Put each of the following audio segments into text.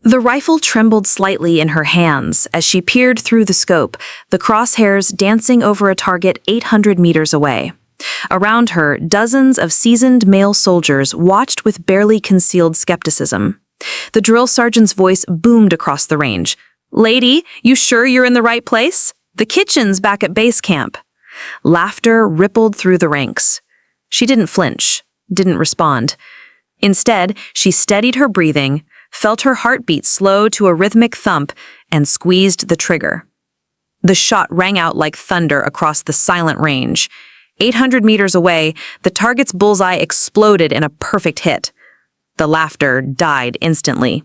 The rifle trembled slightly in her hands as she peered through the scope, the crosshairs dancing over a target 800 meters away. Around her, dozens of seasoned male soldiers watched with barely concealed skepticism. The drill sergeant's voice boomed across the range. "Lady, you sure you're in the right place? The kitchen's back at base camp." Laughter rippled through the ranks. She didn't flinch, didn't respond. Instead, she steadied her breathing, felt her heartbeat slow to a rhythmic thump, and squeezed the trigger. The shot rang out like thunder across the silent range. 800 meters away, the target's bullseye exploded in a perfect hit. The laughter died instantly.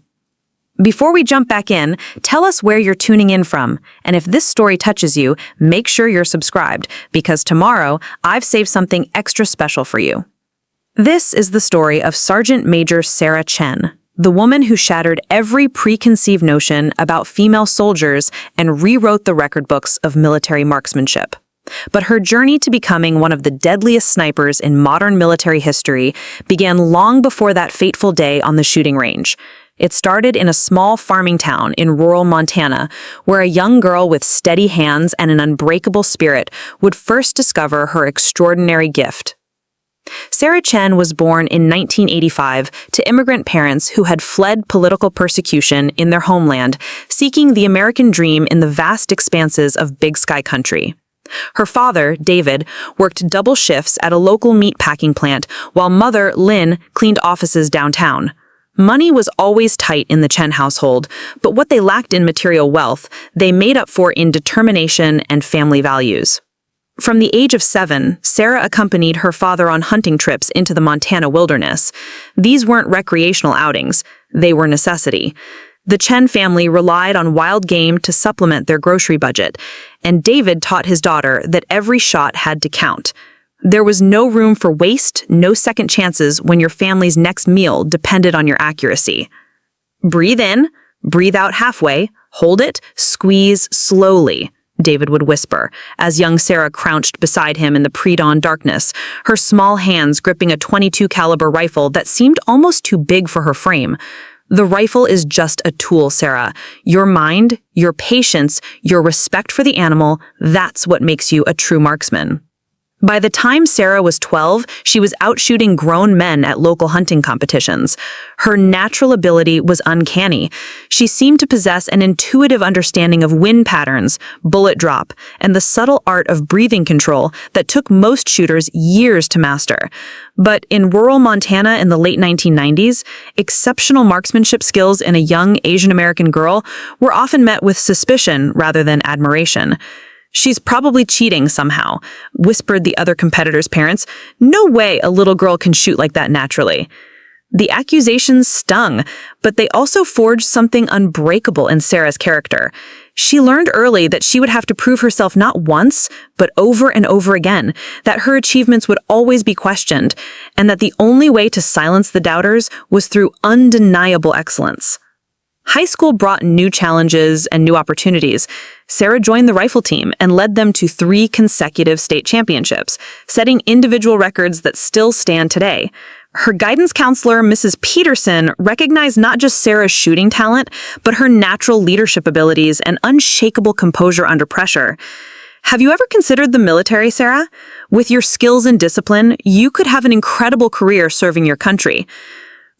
Before we jump back in, tell us where you're tuning in from, and if this story touches you, make sure you're subscribed, because tomorrow I've saved something extra special for you. This is the story of Sergeant Major Sarah Chen, the woman who shattered every preconceived notion about female soldiers and rewrote the record books of military marksmanship. But her journey to becoming one of the deadliest snipers in modern military history began long before that fateful day on the shooting range. It started in a small farming town in rural Montana, where a young girl with steady hands and an unbreakable spirit would first discover her extraordinary gift. Sarah Chen was born in 1985 to immigrant parents who had fled political persecution in their homeland, seeking the American dream in the vast expanses of Big Sky country. Her father, David, worked double shifts at a local meat packing plant, while mother, Lynn, cleaned offices downtown. Money was always tight in the Chen household, but what they lacked in material wealth, they made up for in determination and family values. From the age of 7, Sarah accompanied her father on hunting trips into the Montana wilderness. These weren't recreational outings, they were necessity. The Chen family relied on wild game to supplement their grocery budget, and David taught his daughter that every shot had to count. There was no room for waste, no second chances when your family's next meal depended on your accuracy. "Breathe in, breathe out halfway, hold it, squeeze slowly," David would whisper, as young Sarah crouched beside him in the pre-dawn darkness, her small hands gripping a .22 caliber rifle that seemed almost too big for her frame. "The rifle is just a tool, Sarah. Your mind, your patience, your respect for the animal, that's what makes you a true marksman." By the time Sarah was 12, she was out shooting grown men at local hunting competitions. Her natural ability was uncanny. She seemed to possess an intuitive understanding of wind patterns, bullet drop, and the subtle art of breathing control that took most shooters years to master. But in rural Montana in the late 1990s, exceptional marksmanship skills in a young Asian American girl were often met with suspicion rather than admiration. "She's probably cheating somehow," whispered the other competitors' parents. "No way a little girl can shoot like that naturally." The accusations stung, but they also forged something unbreakable in Sarah's character. She learned early that she would have to prove herself not once, but over and over again, that her achievements would always be questioned, and that the only way to silence the doubters was through undeniable excellence. High school brought new challenges and new opportunities. Sarah joined the rifle team and led them to 3 consecutive state championships, setting individual records that still stand today. Her guidance counselor, Mrs. Peterson, recognized not just Sarah's shooting talent, but her natural leadership abilities and unshakable composure under pressure. Have you ever considered the military, Sarah? With your skills and discipline, you could have an incredible career serving your country.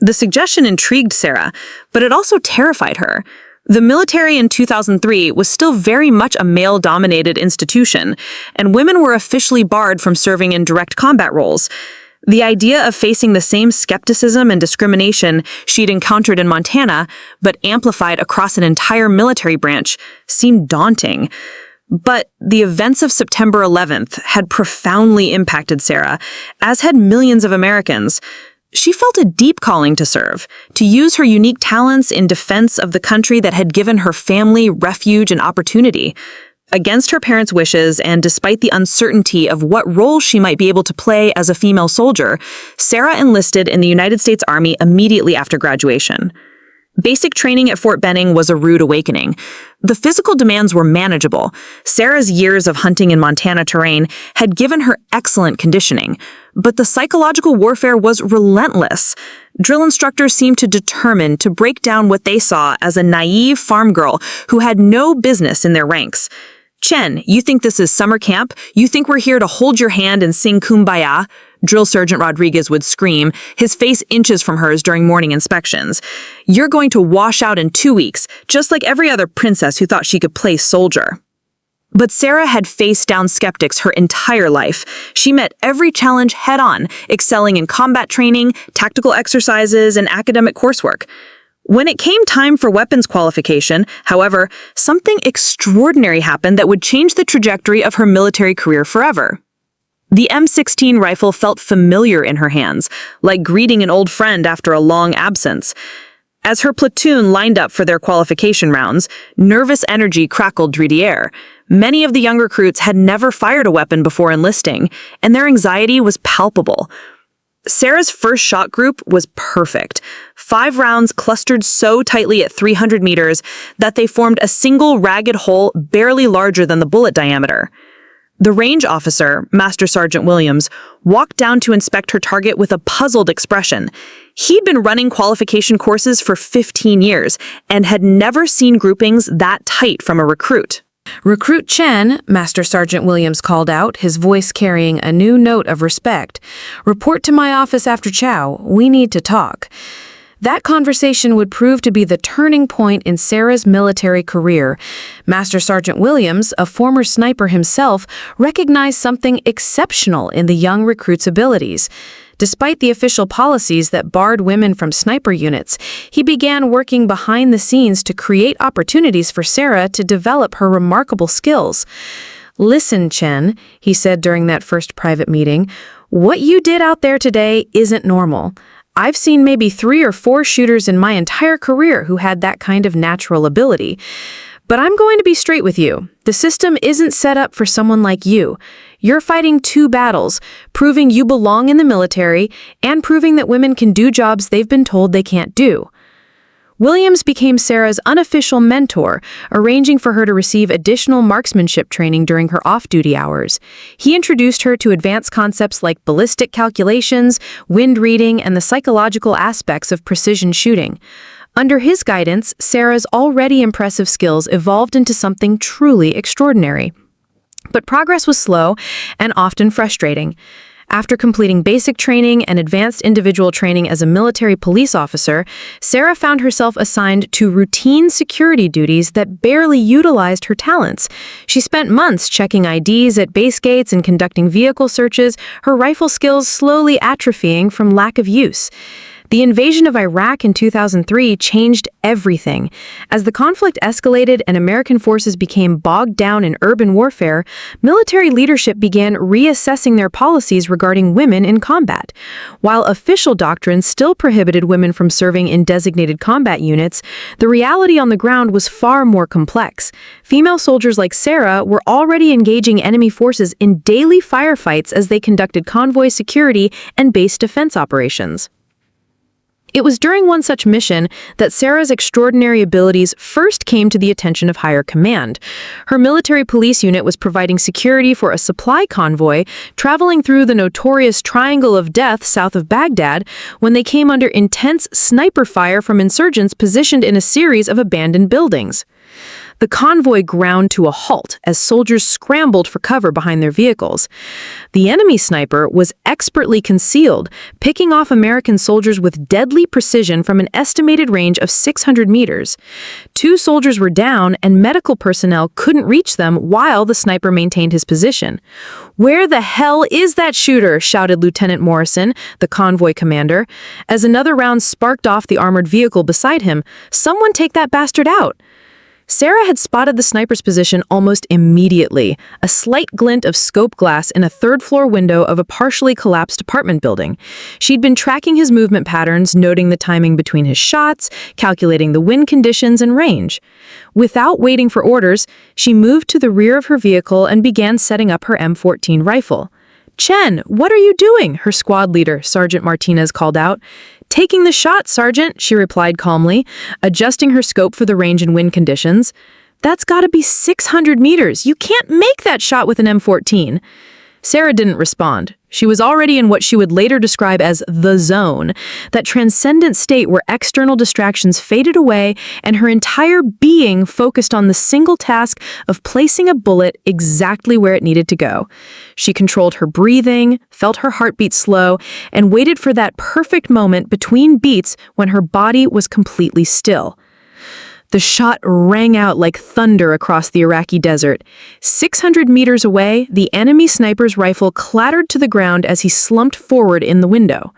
The suggestion intrigued Sarah, but it also terrified her. The military in 2003 was still very much a male-dominated institution, and women were officially barred from serving in direct combat roles. The idea of facing the same skepticism and discrimination she'd encountered in Montana, but amplified across an entire military branch, seemed daunting. But the events of September 11th had profoundly impacted Sarah, as had millions of Americans. She felt a deep calling to serve, to use her unique talents in defense of the country that had given her family refuge and opportunity. Against her parents' wishes and despite the uncertainty of what role she might be able to play as a female soldier, Sarah enlisted in the United States Army immediately after graduation. Basic training at Fort Benning was a rude awakening. The physical demands were manageable. Sarah's years of hunting in Montana terrain had given her excellent conditioning, but the psychological warfare was relentless. Drill instructors seemed determined to break down what they saw as a naive farm girl who had no business in their ranks. "Chen, you think this is summer camp? You think we're here to hold your hand and sing Kumbaya?" Drill Sergeant Rodriguez would scream, his face inches from hers during morning inspections. "You're going to wash out in 2 weeks, just like every other princess who thought she could play soldier." But Sarah had faced down skeptics her entire life. She met every challenge head-on, excelling in combat training, tactical exercises, and academic coursework. When it came time for weapons qualification, however, something extraordinary happened that would change the trajectory of her military career forever. The M16 rifle felt familiar in her hands, like greeting an old friend after a long absence. As her platoon lined up for their qualification rounds, nervous energy crackled through the air. Many of the young recruits had never fired a weapon before enlisting, and their anxiety was palpable. Sarah's first shot group was perfect. 5 rounds clustered so tightly at 300 meters that they formed a single ragged hole barely larger than the bullet diameter. The range officer, Master Sergeant Williams, walked down to inspect her target with a puzzled expression. He'd been running qualification courses for 15 years and had never seen groupings that tight from a recruit. "Recruit Chen," Master Sergeant Williams called out, his voice carrying a new note of respect. "Report to my office after chow. We need to talk." That conversation would prove to be the turning point in Sarah's military career. Master Sergeant Williams, a former sniper himself, recognized something exceptional in the young recruit's abilities. Despite the official policies that barred women from sniper units, he began working behind the scenes to create opportunities for Sarah to develop her remarkable skills. "Listen, Chen," he said during that first private meeting, "what you did out there today isn't normal. I've seen maybe 3 or 4 shooters in my entire career who had that kind of natural ability. But I'm going to be straight with you. The system isn't set up for someone like you. You're fighting 2 battles, proving you belong in the military and proving that women can do jobs they've been told they can't do." Williams became Sarah's unofficial mentor, arranging for her to receive additional marksmanship training during her off-duty hours. He introduced her to advanced concepts like ballistic calculations, wind reading, and the psychological aspects of precision shooting. Under his guidance, Sarah's already impressive skills evolved into something truly extraordinary. But progress was slow and often frustrating. After completing basic training and advanced individual training as a military police officer, Sarah found herself assigned to routine security duties that barely utilized her talents. She spent months checking IDs at base gates and conducting vehicle searches, her rifle skills slowly atrophying from lack of use. The invasion of Iraq in 2003 changed everything. As the conflict escalated and American forces became bogged down in urban warfare, military leadership began reassessing their policies regarding women in combat. While official doctrine still prohibited women from serving in designated combat units, the reality on the ground was far more complex. Female soldiers like Sarah were already engaging enemy forces in daily firefights as they conducted convoy security and base defense operations. It was during one such mission that Sarah's extraordinary abilities first came to the attention of higher command. Her military police unit was providing security for a supply convoy traveling through the notorious Triangle of Death south of Baghdad when they came under intense sniper fire from insurgents positioned in a series of abandoned buildings. The convoy ground to a halt as soldiers scrambled for cover behind their vehicles. The enemy sniper was expertly concealed, picking off American soldiers with deadly precision from an estimated range of 600 meters. 2 soldiers were down, and medical personnel couldn't reach them while the sniper maintained his position. "Where the hell is that shooter?" shouted Lieutenant Morrison, the convoy commander. As another round sparked off the armored vehicle beside him, "Someone take that bastard out!" Sarah had spotted the sniper's position almost immediately, a slight glint of scope glass in a third-floor window of a partially collapsed apartment building. She'd been tracking his movement patterns, noting the timing between his shots, calculating the wind conditions and range. Without waiting for orders, she moved to the rear of her vehicle and began setting up her M14 rifle. "Chen, what are you doing?" her squad leader, Sergeant Martinez, called out. "Taking the shot, Sergeant," she replied calmly, adjusting her scope for the range and wind conditions. "That's gotta be 600 meters. You can't make that shot with an M14. Sarah didn't respond. She was already in what she would later describe as the zone, that transcendent state where external distractions faded away and her entire being focused on the single task of placing a bullet exactly where it needed to go. She controlled her breathing, felt her heartbeat slow, and waited for that perfect moment between beats when her body was completely still. The shot rang out like thunder across the Iraqi desert. 600 meters away, the enemy sniper's rifle clattered to the ground as he slumped forward in the window.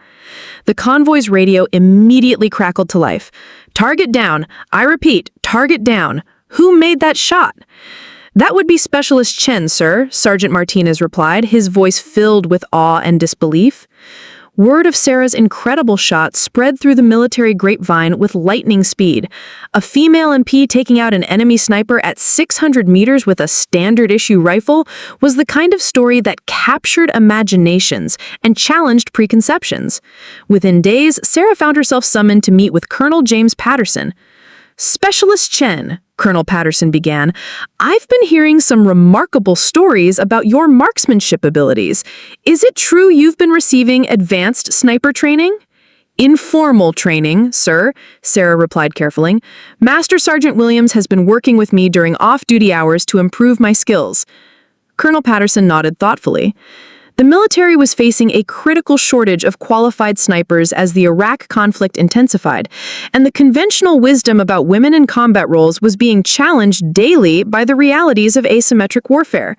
The convoy's radio immediately crackled to life. "Target down. I repeat, target down. Who made that shot?" "That would be Specialist Chen, sir," Sergeant Martinez replied, his voice filled with awe and disbelief. Word of Sarah's incredible shot spread through the military grapevine with lightning speed. A female MP taking out an enemy sniper at 600 meters with a standard-issue rifle was the kind of story that captured imaginations and challenged preconceptions. Within days, Sarah found herself summoned to meet with Colonel James Patterson. "Specialist Chen," Colonel Patterson began, "I've been hearing some remarkable stories about your marksmanship abilities. Is it true you've been receiving advanced sniper training?" "Informal training, sir," Sarah replied carefully. "Master Sergeant Williams has been working with me during off-duty hours to improve my skills." Colonel Patterson nodded thoughtfully. The military was facing a critical shortage of qualified snipers as the Iraq conflict intensified, and the conventional wisdom about women in combat roles was being challenged daily by the realities of asymmetric warfare.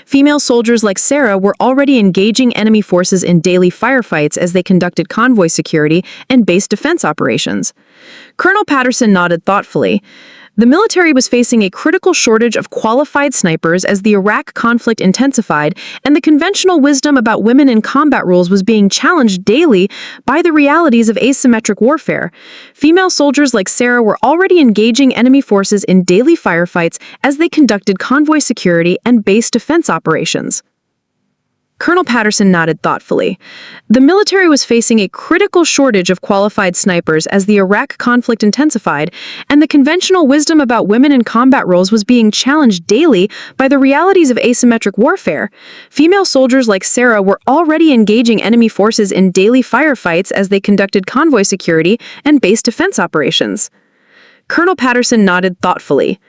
Female soldiers like Sarah were already engaging enemy forces in daily firefights as they conducted convoy security and base defense operations. Colonel Patterson nodded thoughtfully. The military was facing a critical shortage of qualified snipers as the Iraq conflict intensified, and the conventional wisdom about women in combat roles was being challenged daily by the realities of asymmetric warfare. Female soldiers like Sarah were already engaging enemy forces in daily firefights as they conducted convoy security and base defense operations. Colonel Patterson nodded thoughtfully. The military was facing a critical shortage of qualified snipers as the Iraq conflict intensified, and the conventional wisdom about women in combat roles was being challenged daily by the realities of asymmetric warfare. Female soldiers like Sarah were already engaging enemy forces in daily firefights as they conducted convoy security and base defense operations. Colonel Patterson nodded thoughtfully.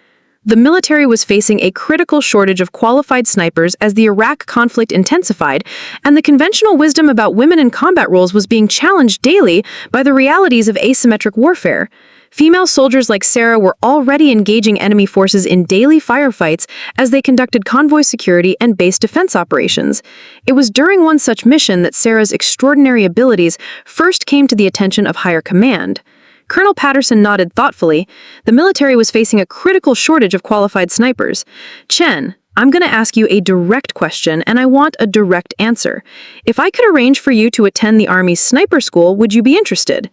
The military was facing a critical shortage of qualified snipers as the Iraq conflict intensified, and the conventional wisdom about women in combat roles was being challenged daily by the realities of asymmetric warfare. Female soldiers like Sarah were already engaging enemy forces in daily firefights as they conducted convoy security and base defense operations. It was during one such mission that Sarah's extraordinary abilities first came to the attention of higher command. Colonel Patterson nodded thoughtfully. The military was facing a critical shortage of qualified snipers. "Chen, I'm going to ask you a direct question, and I want a direct answer. If I could arrange for you to attend the Army's sniper school, would you be interested?"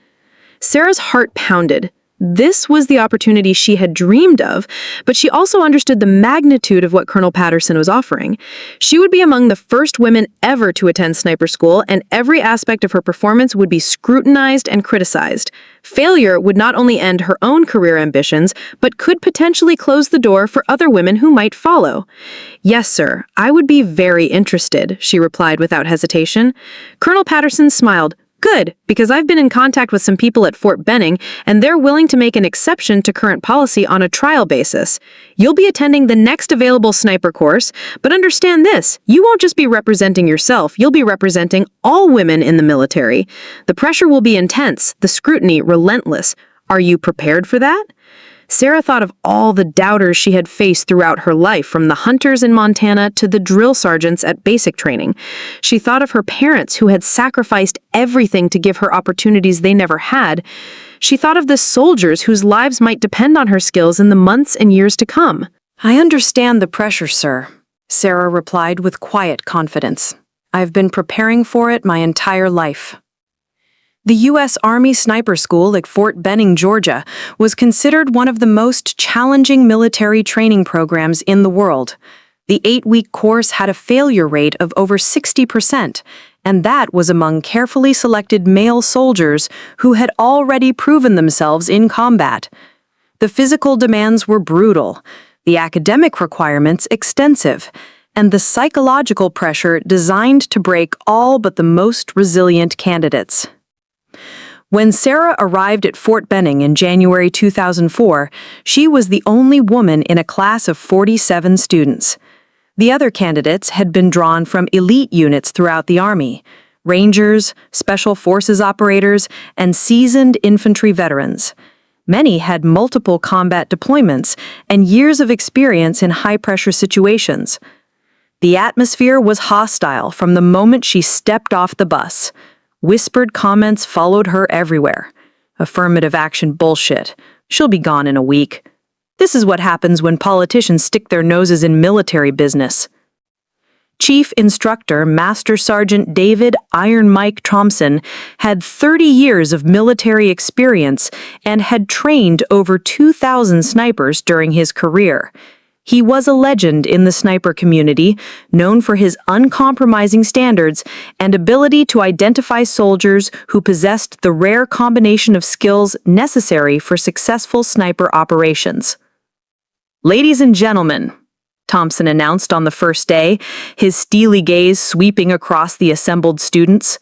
Sarah's heart pounded. This was the opportunity she had dreamed of, but she also understood the magnitude of what Colonel Patterson was offering. She would be among the first women ever to attend sniper school, and every aspect of her performance would be scrutinized and criticized. Failure would not only end her own career ambitions, but could potentially close the door for other women who might follow. "Yes, sir, I would be very interested," she replied without hesitation. Colonel Patterson smiled. "Good, because I've been in contact with some people at Fort Benning, and they're willing to make an exception to current policy on a trial basis. You'll be attending the next available sniper course, but understand this, you won't just be representing yourself, you'll be representing all women in the military. The pressure will be intense, the scrutiny relentless. Are you prepared for that?" Sarah thought of all the doubters she had faced throughout her life, from the hunters in Montana to the drill sergeants at basic training. She thought of her parents who had sacrificed everything to give her opportunities they never had. She thought of the soldiers whose lives might depend on her skills in the months and years to come. "I understand the pressure, sir," Sarah replied with quiet confidence. "I've been preparing for it my entire life." The U.S. Army Sniper School at Fort Benning, Georgia, was considered one of the most challenging military training programs in the world. The 8-week course had a failure rate of over 60%, and that was among carefully selected male soldiers who had already proven themselves in combat. The physical demands were brutal, the academic requirements extensive, and the psychological pressure designed to break all but the most resilient candidates. When Sarah arrived at Fort Benning in January 2004, she was the only woman in a class of 47 students. The other candidates had been drawn from elite units throughout the Army: Rangers, Special Forces operators, and seasoned infantry veterans. Many had multiple combat deployments and years of experience in high-pressure situations. The atmosphere was hostile from the moment she stepped off the bus. Whispered comments followed her everywhere. Affirmative action bullshit. She'll be gone in a week. This is what happens when politicians stick their noses in military business. Chief Instructor Master Sergeant David Iron Mike Thompson had 30 years of military experience and had trained over 2,000 snipers during his career. He was a legend in the sniper community, known for his uncompromising standards and ability to identify soldiers who possessed the rare combination of skills necessary for successful sniper operations. "Ladies and gentlemen," Thompson announced on the first day, his steely gaze sweeping across the assembled students,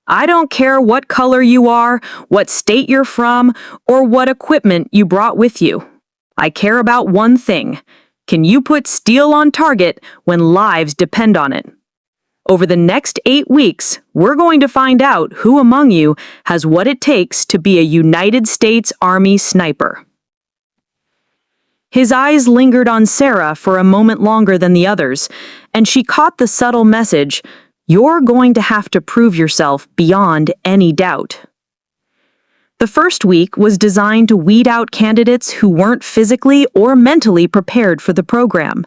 "I don't care what color you are, what state you're from, or what equipment you brought with you. I care about one thing. Can you put steel on target when lives depend on it? Over the next 8 weeks, we're going to find out who among you has what it takes to be a United States Army sniper." His eyes lingered on Sarah for a moment longer than the others, and she caught the subtle message, "You're going to have to prove yourself beyond any doubt." The first week was designed to weed out candidates who weren't physically or mentally prepared for the program.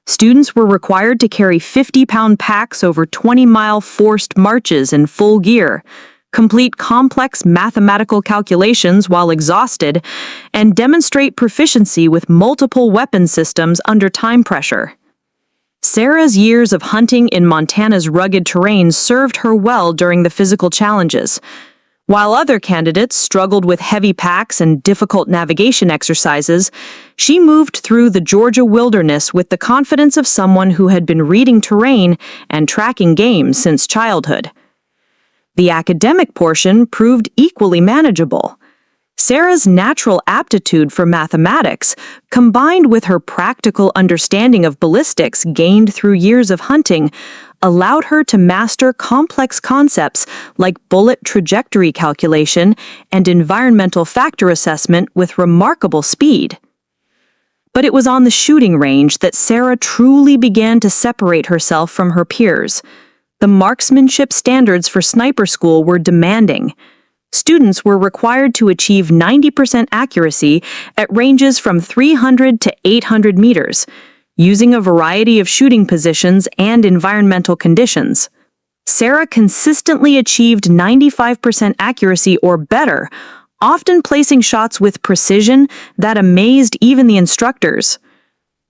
Students were required to carry 50-pound packs over 20-mile forced marches in full gear, complete complex mathematical calculations while exhausted, and demonstrate proficiency with multiple weapon systems under time pressure. Sarah's years of hunting in Montana's rugged terrain served her well during the physical challenges. While other candidates struggled with heavy packs and difficult navigation exercises, she moved through the Georgia wilderness with the confidence of someone who had been reading terrain and tracking game since childhood. The academic portion proved equally manageable. Sarah's natural aptitude for mathematics, combined with her practical understanding of ballistics gained through years of hunting, allowed her to master complex concepts like bullet trajectory calculation and environmental factor assessment with remarkable speed. But it was on the shooting range that Sarah truly began to separate herself from her peers. The marksmanship standards for sniper school were demanding. Students were required to achieve 90% accuracy at ranges from 300 to 800 meters, using a variety of shooting positions and environmental conditions. Sarah consistently achieved 95% accuracy or better, often placing shots with precision that amazed even the instructors.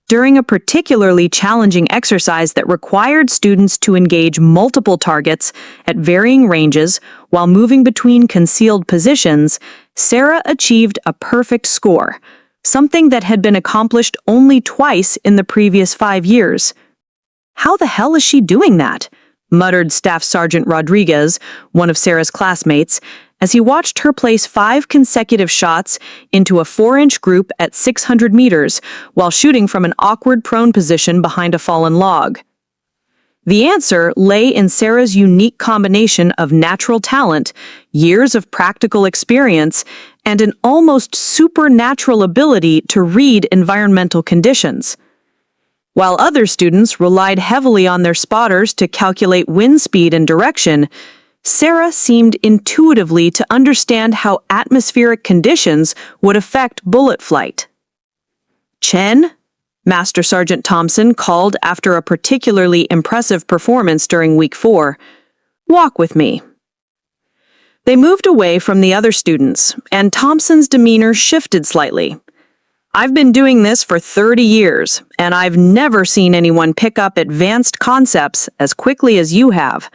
During a particularly challenging exercise that required students to engage multiple targets at varying ranges while moving between concealed positions, Sarah achieved a perfect score, something that had been accomplished only twice in the previous 5 years. "How the hell is she doing that?" muttered Staff Sergeant Rodriguez, one of Sarah's classmates, as he watched her place 5 consecutive shots into a 4-inch group at 600 meters while shooting from an awkward prone position behind a fallen log. The answer lay in Sarah's unique combination of natural talent, years of practical experience, and an almost supernatural ability to read environmental conditions. While other students relied heavily on their spotters to calculate wind speed and direction, Sarah seemed intuitively to understand how atmospheric conditions would affect bullet flight. "Chen?" Master Sergeant Thompson called after a particularly impressive performance during week 4. "Walk with me." They moved away from the other students, and Thompson's demeanor shifted slightly. I've been doing this for 30 years, and I've never seen anyone pick up advanced concepts as quickly as you have.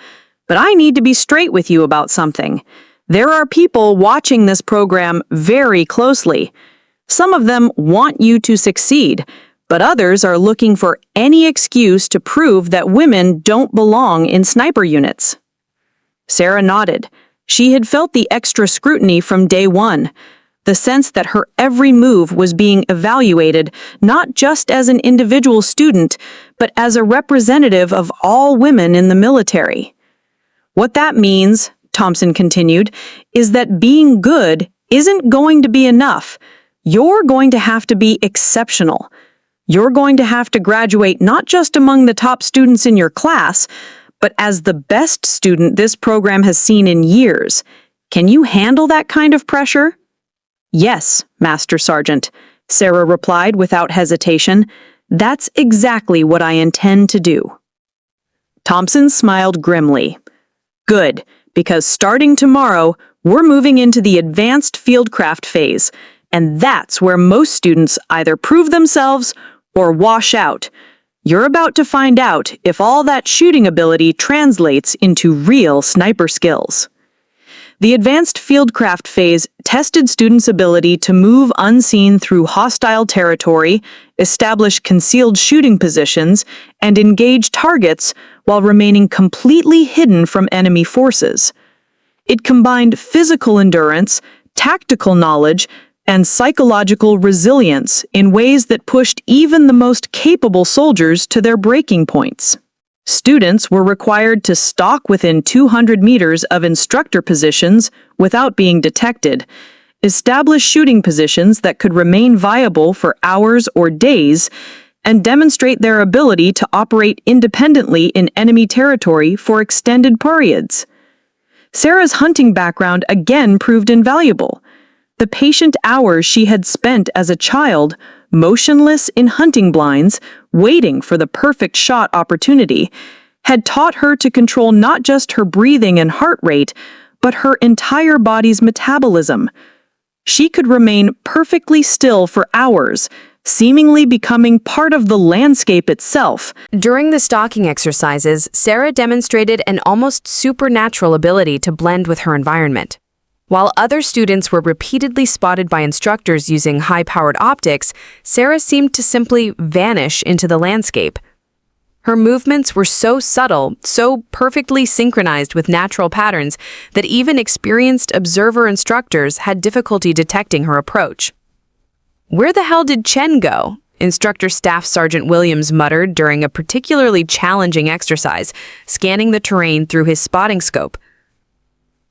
But I need to be straight with you about something. There are people watching this program very closely. Some of them want you to succeed, but others are looking for any excuse to prove that women don't belong in sniper units. Sarah nodded. She had felt the extra scrutiny from day one. The sense that her every move was being evaluated not just as an individual student, but as a representative of all women in the military. What that means, Thompson continued, is that being good isn't going to be enough. You're going to have to be exceptional. You're going to have to graduate not just among the top students in your class, but as the best student this program has seen in years. Can you handle that kind of pressure? Yes, Master Sergeant, Sarah replied without hesitation. That's exactly what I intend to do. Thompson smiled grimly. Good, because starting tomorrow, we're moving into the advanced fieldcraft phase, and that's where most students either prove themselves or wash out. You're about to find out if all that shooting ability translates into real sniper skills. The advanced fieldcraft phase tested students' ability to move unseen through hostile territory, establish concealed shooting positions, and engage targets while remaining completely hidden from enemy forces. It combined physical endurance, tactical knowledge, and psychological resilience in ways that pushed even the most capable soldiers to their breaking points. Students were required to stalk within 200 meters of instructor positions without being detected, establish shooting positions that could remain viable for hours or days, and demonstrate their ability to operate independently in enemy territory for extended periods. Sarah's hunting background again proved invaluable. The patient hours she had spent as a child, motionless in hunting blinds, waiting for the perfect shot opportunity, had taught her to control not just her breathing and heart rate, but her entire body's metabolism. She could remain perfectly still for hours, seemingly becoming part of the landscape itself. During the stalking exercises, Sarah demonstrated an almost supernatural ability to blend with her environment. While other students were repeatedly spotted by instructors using high-powered optics, Sarah seemed to simply vanish into the landscape. Her movements were so subtle, so perfectly synchronized with natural patterns, that even experienced observer instructors had difficulty detecting her approach. "Where the hell did Chen go?" Instructor Staff Sergeant Williams muttered during a particularly challenging exercise, scanning the terrain through his spotting scope.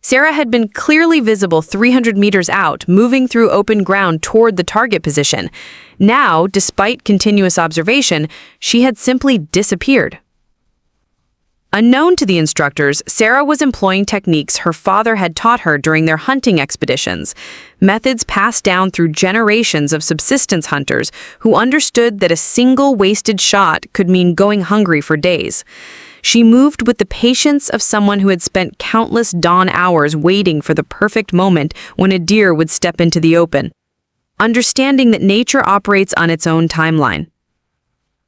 Sarah had been clearly visible 300 meters out, moving through open ground toward the target position. Now, despite continuous observation, she had simply disappeared. Unknown to the instructors, Sarah was employing techniques her father had taught her during their hunting expeditions, methods passed down through generations of subsistence hunters who understood that a single wasted shot could mean going hungry for days. She moved with the patience of someone who had spent countless dawn hours waiting for the perfect moment when a deer would step into the open, understanding that nature operates on its own timeline.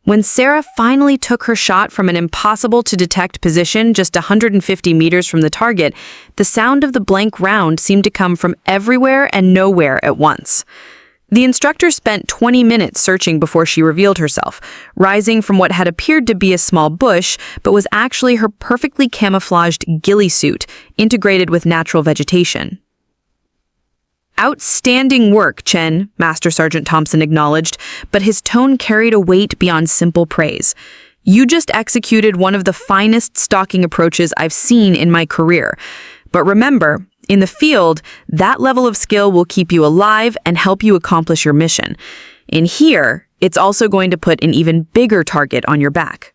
When Sarah finally took her shot from an impossible-to-detect position just 150 meters from the target, the sound of the blank round seemed to come from everywhere and nowhere at once. The instructor spent 20 minutes searching before she revealed herself, rising from what had appeared to be a small bush, but was actually her perfectly camouflaged ghillie suit, integrated with natural vegetation. "Outstanding work, Chen," Master Sergeant Thompson acknowledged, but his tone carried a weight beyond simple praise. "You just executed one of the finest stalking approaches I've seen in my career. But remember, in the field, that level of skill will keep you alive and help you accomplish your mission. In here, it's also going to put an even bigger target on your back."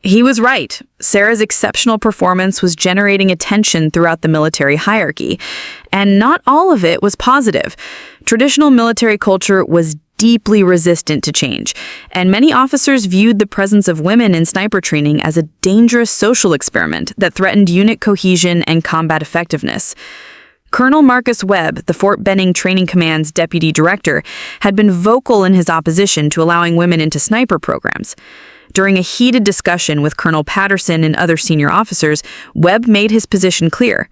He was right. Sarah's exceptional performance was generating attention throughout the military hierarchy, and not all of it was positive. Traditional military culture was deeply resistant to change, and many officers viewed the presence of women in sniper training as a dangerous social experiment that threatened unit cohesion and combat effectiveness. Colonel Marcus Webb, the Fort Benning Training Command's deputy director, had been vocal in his opposition to allowing women into sniper programs. During a heated discussion with Colonel Patterson and other senior officers, Webb made his position clear.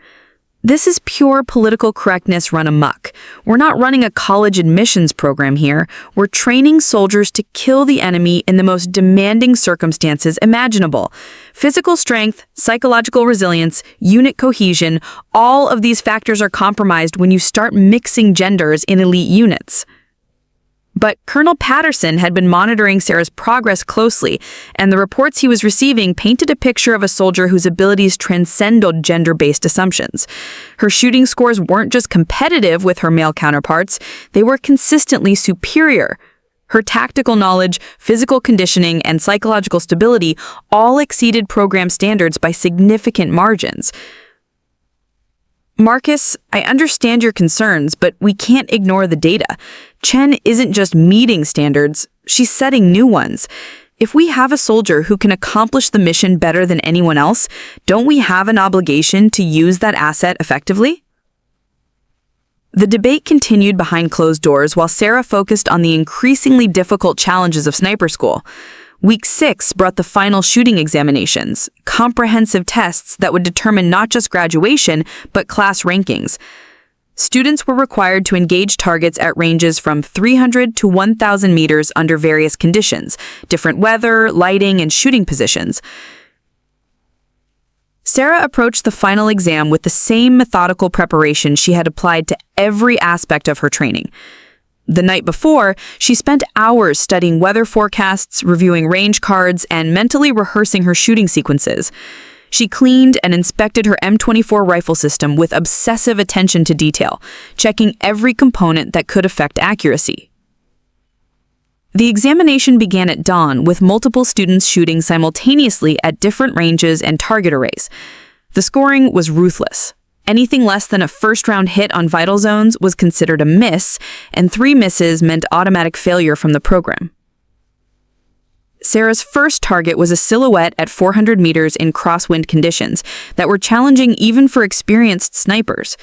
This is pure political correctness run amok. We're not running a college admissions program here. We're training soldiers to kill the enemy in the most demanding circumstances imaginable. Physical strength, psychological resilience, unit cohesion, all of these factors are compromised when you start mixing genders in elite units. But Colonel Patterson had been monitoring Sarah's progress closely, and the reports he was receiving painted a picture of a soldier whose abilities transcended gender-based assumptions. Her shooting scores weren't just competitive with her male counterparts, they were consistently superior. Her tactical knowledge, physical conditioning, and psychological stability all exceeded program standards by significant margins. Marcus, I understand your concerns, but we can't ignore the data. Chen isn't just meeting standards, she's setting new ones. If we have a soldier who can accomplish the mission better than anyone else, don't we have an obligation to use that asset effectively? The debate continued behind closed doors while Sarah focused on the increasingly difficult challenges of sniper school. Week 6 brought the final shooting examinations, comprehensive tests that would determine not just graduation, but class rankings. Students were required to engage targets at ranges from 300 to 1,000 meters under various conditions, different weather, lighting, and shooting positions. Sarah approached the final exam with the same methodical preparation she had applied to every aspect of her training. The night before, she spent hours studying weather forecasts, reviewing range cards, and mentally rehearsing her shooting sequences. She cleaned and inspected her M24 rifle system with obsessive attention to detail, checking every component that could affect accuracy. The examination began at dawn, with multiple students shooting simultaneously at different ranges and target arrays. The scoring was ruthless. Anything less than a first-round hit on vital zones was considered a miss, and 3 misses meant automatic failure from the program. Sarah's first target was a silhouette at 400 meters in crosswind conditions that were challenging even for experienced snipers.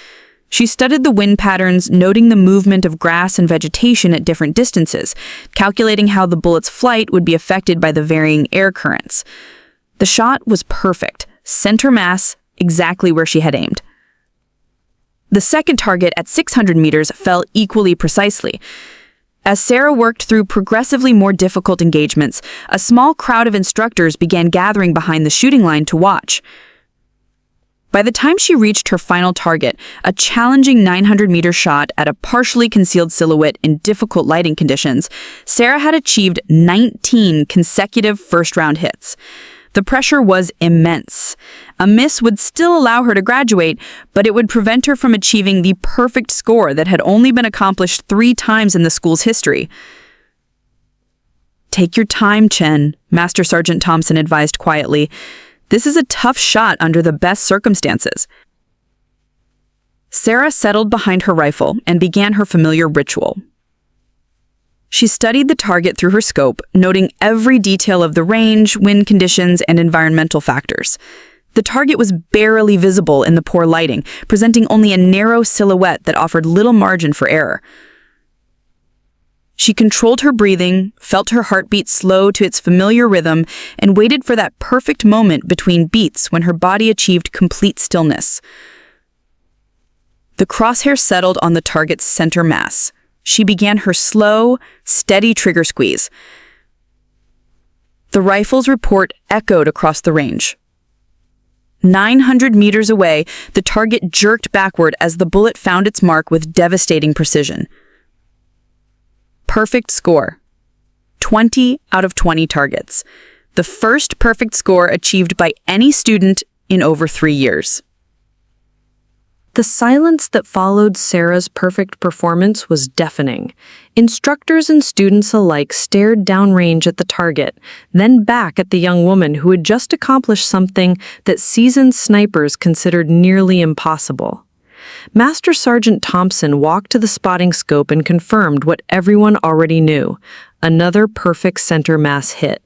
She studied the wind patterns, noting the movement of grass and vegetation at different distances, calculating how the bullet's flight would be affected by the varying air currents. The shot was perfect, center mass, exactly where she had aimed. The second target at 600 meters fell equally precisely. As Sarah worked through progressively more difficult engagements, a small crowd of instructors began gathering behind the shooting line to watch. By the time she reached her final target, a challenging 900-meter shot at a partially concealed silhouette in difficult lighting conditions, Sarah had achieved 19 consecutive first-round hits. The pressure was immense. A miss would still allow her to graduate, but it would prevent her from achieving the perfect score that had only been accomplished 3 times in the school's history. "Take your time, Chen," Master Sergeant Thompson advised quietly. "This is a tough shot under the best circumstances." Sarah settled behind her rifle and began her familiar ritual. She studied the target through her scope, noting every detail of the range, wind conditions, and environmental factors. The target was barely visible in the poor lighting, presenting only a narrow silhouette that offered little margin for error. She controlled her breathing, felt her heartbeat slow to its familiar rhythm, and waited for that perfect moment between beats when her body achieved complete stillness. The crosshair settled on the target's center mass. She began her slow, steady trigger squeeze. The rifle's report echoed across the range. 900 meters away, the target jerked backward as the bullet found its mark with devastating precision. Perfect score. 20 out of 20 targets. The first perfect score achieved by any student in over 3 years. The silence that followed Sarah's perfect performance was deafening. Instructors and students alike stared downrange at the target, then back at the young woman who had just accomplished something that seasoned snipers considered nearly impossible. Master Sergeant Thompson walked to the spotting scope and confirmed what everyone already knew: another perfect center mass hit.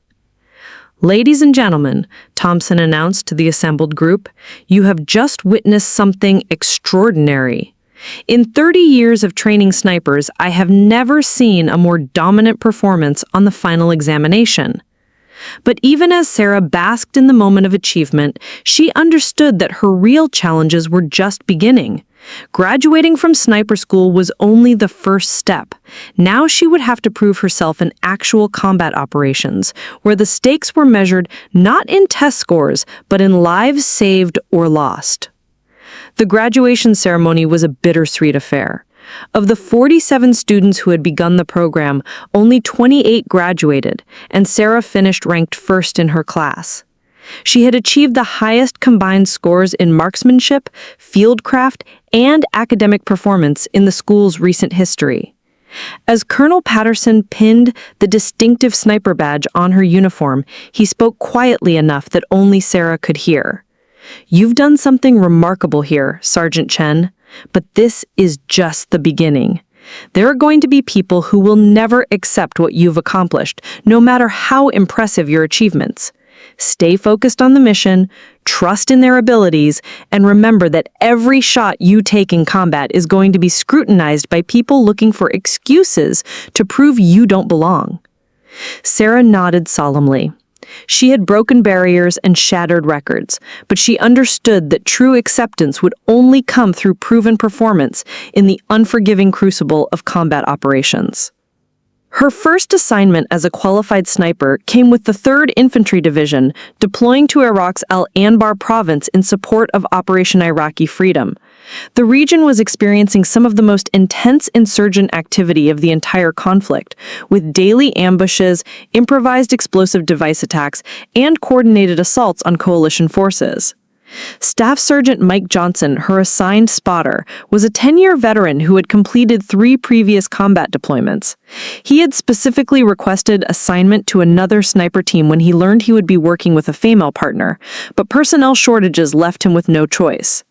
"Ladies and gentlemen," Thompson announced to the assembled group, "you have just witnessed something extraordinary." In 30 years of training snipers, I have never seen a more dominant performance on the final examination. But even as Sarah basked in the moment of achievement, she understood that her real challenges were just beginning. Graduating from sniper school was only the first step. Now she would have to prove herself in actual combat operations, where the stakes were measured not in test scores, but in lives saved or lost. The graduation ceremony was a bittersweet affair. Of the 47 students who had begun the program, only 28 graduated, and Sarah finished ranked first in her class. She had achieved the highest combined scores in marksmanship, fieldcraft, and academic performance in the school's recent history. As Colonel Patterson pinned the distinctive sniper badge on her uniform, he spoke quietly enough that only Sarah could hear. "You've done something remarkable here, Sergeant Chen, but this is just the beginning. There are going to be people who will never accept what you've accomplished, no matter how impressive your achievements. Stay focused on the mission, trust in their abilities, and remember that every shot you take in combat is going to be scrutinized by people looking for excuses to prove you don't belong." Sarah nodded solemnly. She had broken barriers and shattered records, but she understood that true acceptance would only come through proven performance in the unforgiving crucible of combat operations. Her first assignment as a qualified sniper came with the 3rd Infantry Division, deploying to Iraq's Al Anbar province in support of Operation Iraqi Freedom. The region was experiencing some of the most intense insurgent activity of the entire conflict, with daily ambushes, improvised explosive device attacks, and coordinated assaults on coalition forces. Staff Sergeant Mike Johnson, her assigned spotter, was a 10-year veteran who had completed 3 previous combat deployments. He had specifically requested assignment to another sniper team when he learned he would be working with a female partner, but personnel shortages left him with no choice.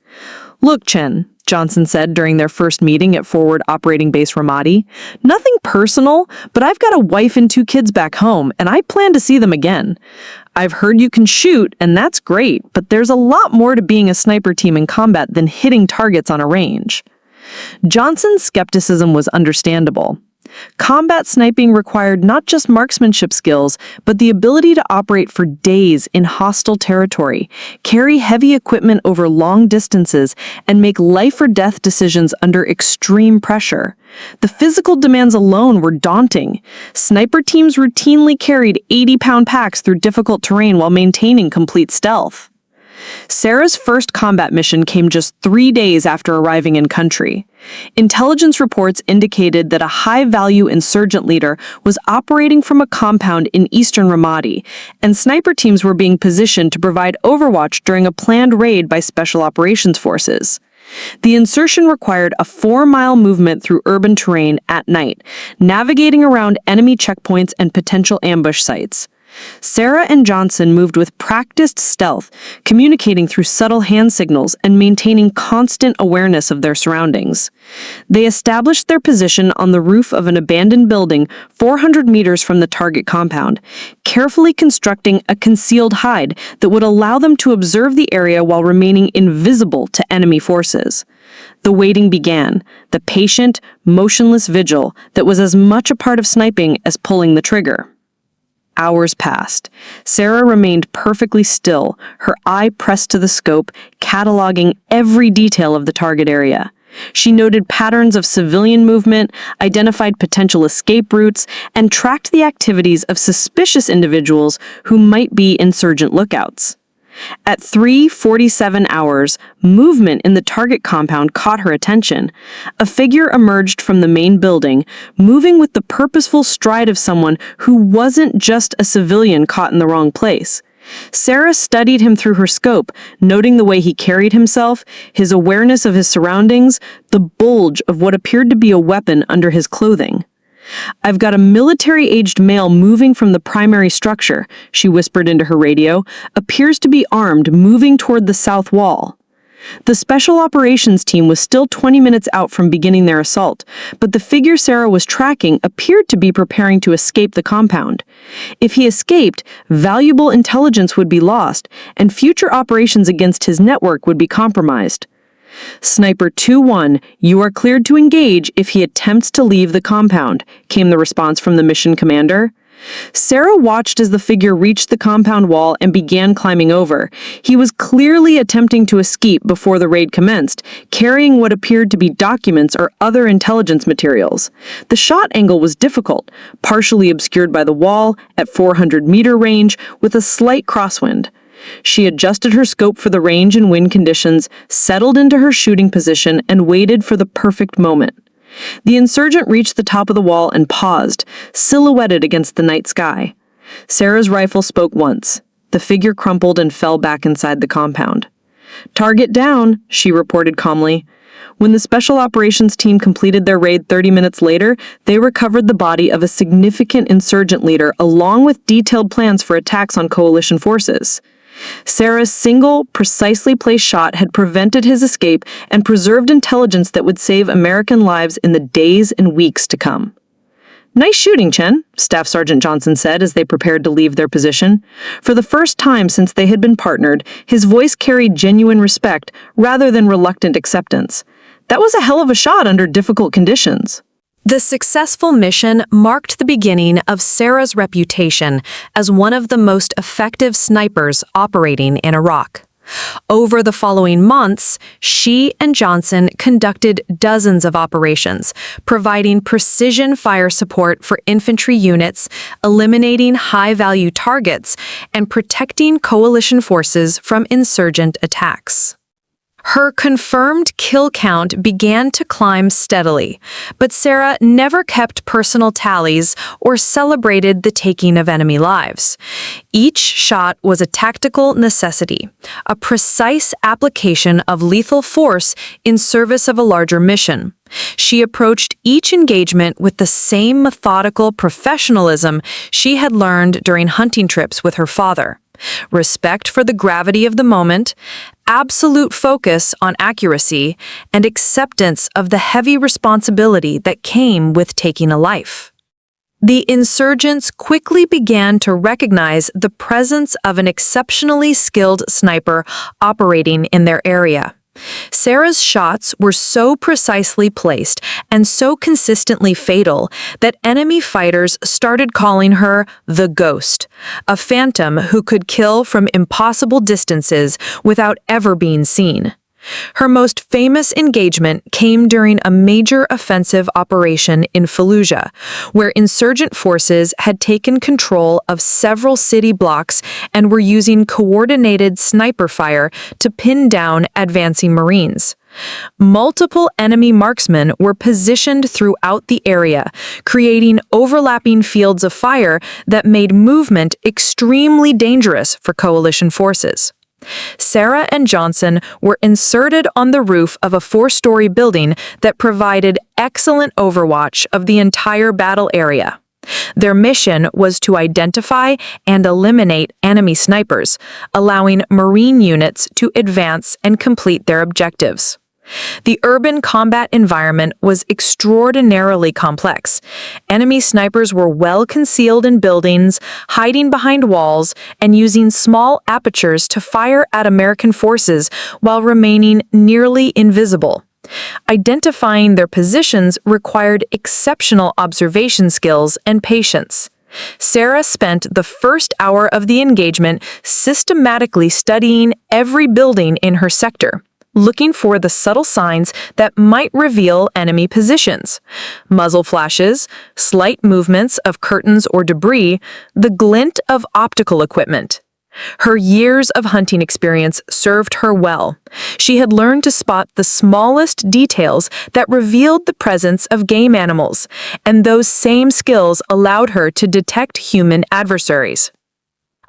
"Look, Chen," Johnson said during their first meeting at Forward Operating Base Ramadi, "nothing personal, but I've got a wife and 2 kids back home, and I plan to see them again. I've heard you can shoot, and that's great, but there's a lot more to being a sniper team in combat than hitting targets on a range." Johnson's skepticism was understandable. Combat sniping required not just marksmanship skills, but the ability to operate for days in hostile territory, carry heavy equipment over long distances, and make life-or-death decisions under extreme pressure. The physical demands alone were daunting. Sniper teams routinely carried 80-pound packs through difficult terrain while maintaining complete stealth. Sarah's first combat mission came just 3 days after arriving in country. Intelligence reports indicated that a high-value insurgent leader was operating from a compound in eastern Ramadi, and sniper teams were being positioned to provide overwatch during a planned raid by Special Operations Forces. The insertion required a 4-mile movement through urban terrain at night, navigating around enemy checkpoints and potential ambush sites. Sarah and Johnson moved with practiced stealth, communicating through subtle hand signals and maintaining constant awareness of their surroundings. They established their position on the roof of an abandoned building 400 meters from the target compound, carefully constructing a concealed hide that would allow them to observe the area while remaining invisible to enemy forces. The waiting began, the patient, motionless vigil that was as much a part of sniping as pulling the trigger. Hours passed. Sarah remained perfectly still, her eye pressed to the scope, cataloging every detail of the target area. She noted patterns of civilian movement, identified potential escape routes, and tracked the activities of suspicious individuals who might be insurgent lookouts. At 3:47 hours, movement in the target compound caught her attention. A figure emerged from the main building, moving with the purposeful stride of someone who wasn't just a civilian caught in the wrong place. Sarah studied him through her scope, noting the way he carried himself, his awareness of his surroundings, the bulge of what appeared to be a weapon under his clothing. "I've got a military-aged male moving from the primary structure," she whispered into her radio, "appears to be armed, moving toward the south wall." The special operations team was still 20 minutes out from beginning their assault, but the figure Sarah was tracking appeared to be preparing to escape the compound. If he escaped, valuable intelligence would be lost, and future operations against his network would be compromised. "Sniper 2-1, you are cleared to engage if he attempts to leave the compound," came the response from the mission commander. Sarah watched as the figure reached the compound wall and began climbing over. He was clearly attempting to escape before the raid commenced, carrying what appeared to be documents or other intelligence materials. The shot angle was difficult, partially obscured by the wall at 400-meter range with a slight crosswind. She adjusted her scope for the range and wind conditions, settled into her shooting position, and waited for the perfect moment. The insurgent reached the top of the wall and paused, silhouetted against the night sky. Sarah's rifle spoke once. The figure crumpled and fell back inside the compound. "Target down," she reported calmly. When the Special Operations team completed their raid 30 minutes later, they recovered the body of a significant insurgent leader along with detailed plans for attacks on coalition forces. Sarah's single, precisely placed shot had prevented his escape and preserved intelligence that would save American lives in the days and weeks to come. "Nice shooting, Chen," Staff Sergeant Johnson said as they prepared to leave their position. For the first time since they had been partnered, his voice carried genuine respect rather than reluctant acceptance. "That was a hell of a shot under difficult conditions." The successful mission marked the beginning of Sarah's reputation as one of the most effective snipers operating in Iraq. Over the following months, she and Johnson conducted dozens of operations, providing precision fire support for infantry units, eliminating high-value targets, and protecting coalition forces from insurgent attacks. Her confirmed kill count began to climb steadily, but Sarah never kept personal tallies or celebrated the taking of enemy lives. Each shot was a tactical necessity, a precise application of lethal force in service of a larger mission. She approached each engagement with the same methodical professionalism she had learned during hunting trips with her father. Respect for the gravity of the moment, absolute focus on accuracy, and acceptance of the heavy responsibility that came with taking a life. The insurgents quickly began to recognize the presence of an exceptionally skilled sniper operating in their area. Sarah's shots were so precisely placed and so consistently fatal that enemy fighters started calling her the Ghost, a phantom who could kill from impossible distances without ever being seen. Her most famous engagement came during a major offensive operation in Fallujah, where insurgent forces had taken control of several city blocks and were using coordinated sniper fire to pin down advancing Marines. Multiple enemy marksmen were positioned throughout the area, creating overlapping fields of fire that made movement extremely dangerous for coalition forces. Sarah and Johnson were inserted on the roof of a 4-story building that provided excellent overwatch of the entire battle area. Their mission was to identify and eliminate enemy snipers, allowing Marine units to advance and complete their objectives. The urban combat environment was extraordinarily complex. Enemy snipers were well concealed in buildings, hiding behind walls, and using small apertures to fire at American forces while remaining nearly invisible. Identifying their positions required exceptional observation skills and patience. Sarah spent the first hour of the engagement systematically studying every building in her sector, looking for the subtle signs that might reveal enemy positions. Muzzle flashes, slight movements of curtains or debris, the glint of optical equipment. Her years of hunting experience served her well. She had learned to spot the smallest details that revealed the presence of game animals, and those same skills allowed her to detect human adversaries.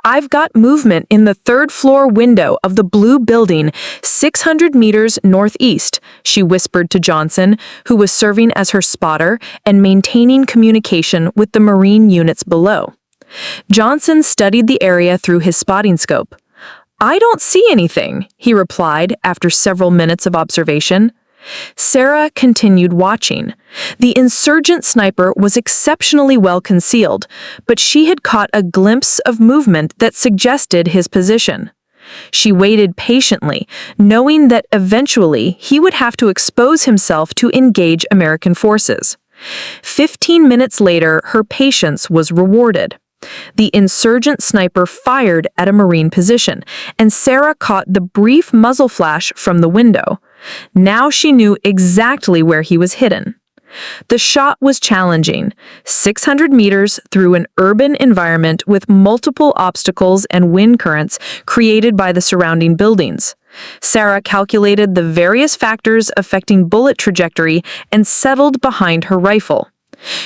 "I've got movement in the 3rd-floor window of the blue building 600 meters northeast," she whispered to Johnson, who was serving as her spotter and maintaining communication with the Marine units below. Johnson studied the area through his spotting scope. "I don't see anything," he replied after several minutes of observation. Sarah continued watching. The insurgent sniper was exceptionally well concealed, but she had caught a glimpse of movement that suggested his position. She waited patiently, knowing that eventually he would have to expose himself to engage American forces. 15 minutes later, her patience was rewarded. The insurgent sniper fired at a Marine position, and Sarah caught the brief muzzle flash from the window. Now she knew exactly where he was hidden. The shot was challenging, 600 meters through an urban environment with multiple obstacles and wind currents created by the surrounding buildings. Sarah calculated the various factors affecting bullet trajectory and settled behind her rifle.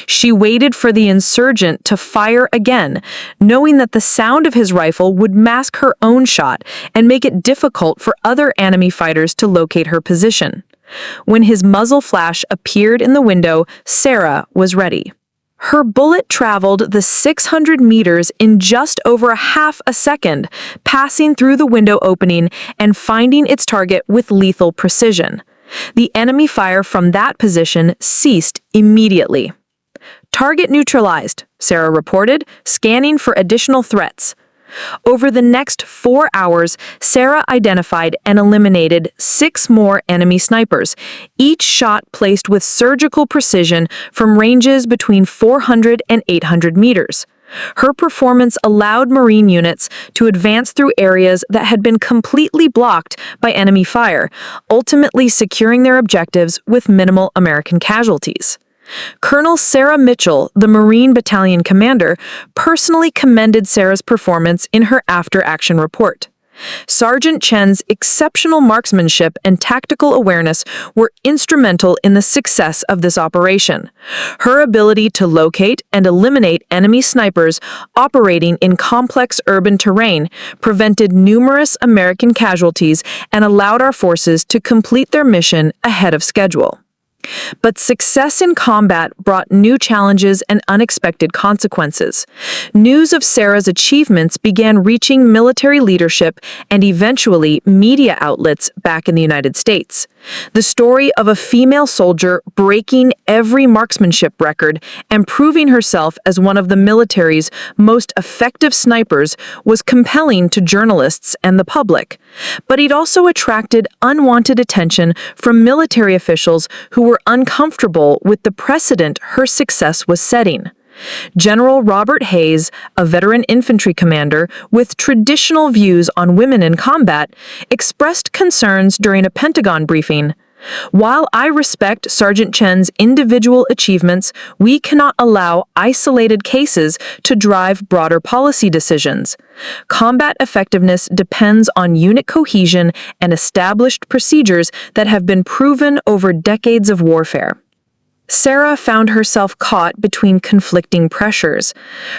She waited for the insurgent to fire again, knowing that the sound of his rifle would mask her own shot and make it difficult for other enemy fighters to locate her position. When his muzzle flash appeared in the window, Sarah was ready. Her bullet traveled the 600 meters in just over a half a second, passing through the window opening and finding its target with lethal precision. The enemy fire from that position ceased immediately. "Target neutralized," Sarah reported, scanning for additional threats. Over the next 4 hours, Sarah identified and eliminated 6 more enemy snipers, each shot placed with surgical precision from ranges between 400 and 800 meters. Her performance allowed Marine units to advance through areas that had been completely blocked by enemy fire, ultimately securing their objectives with minimal American casualties. Colonel Sarah Mitchell, the Marine Battalion commander, personally commended Sarah's performance in her after-action report. Sergeant Chen's exceptional marksmanship and tactical awareness were instrumental in the success of this operation. Her ability to locate and eliminate enemy snipers operating in complex urban terrain prevented numerous American casualties and allowed our forces to complete their mission ahead of schedule. But success in combat brought new challenges and unexpected consequences. News of Sarah's achievements began reaching military leadership and eventually media outlets back in the United States. The story of a female soldier breaking every marksmanship record and proving herself as one of the military's most effective snipers was compelling to journalists and the public. But it also attracted unwanted attention from military officials who were uncomfortable with the precedent her success was setting. General Robert Hayes, a veteran infantry commander with traditional views on women in combat, expressed concerns during a Pentagon briefing. "While I respect Sergeant Chen's individual achievements, we cannot allow isolated cases to drive broader policy decisions. Combat effectiveness depends on unit cohesion and established procedures that have been proven over decades of warfare." Sarah found herself caught between conflicting pressures.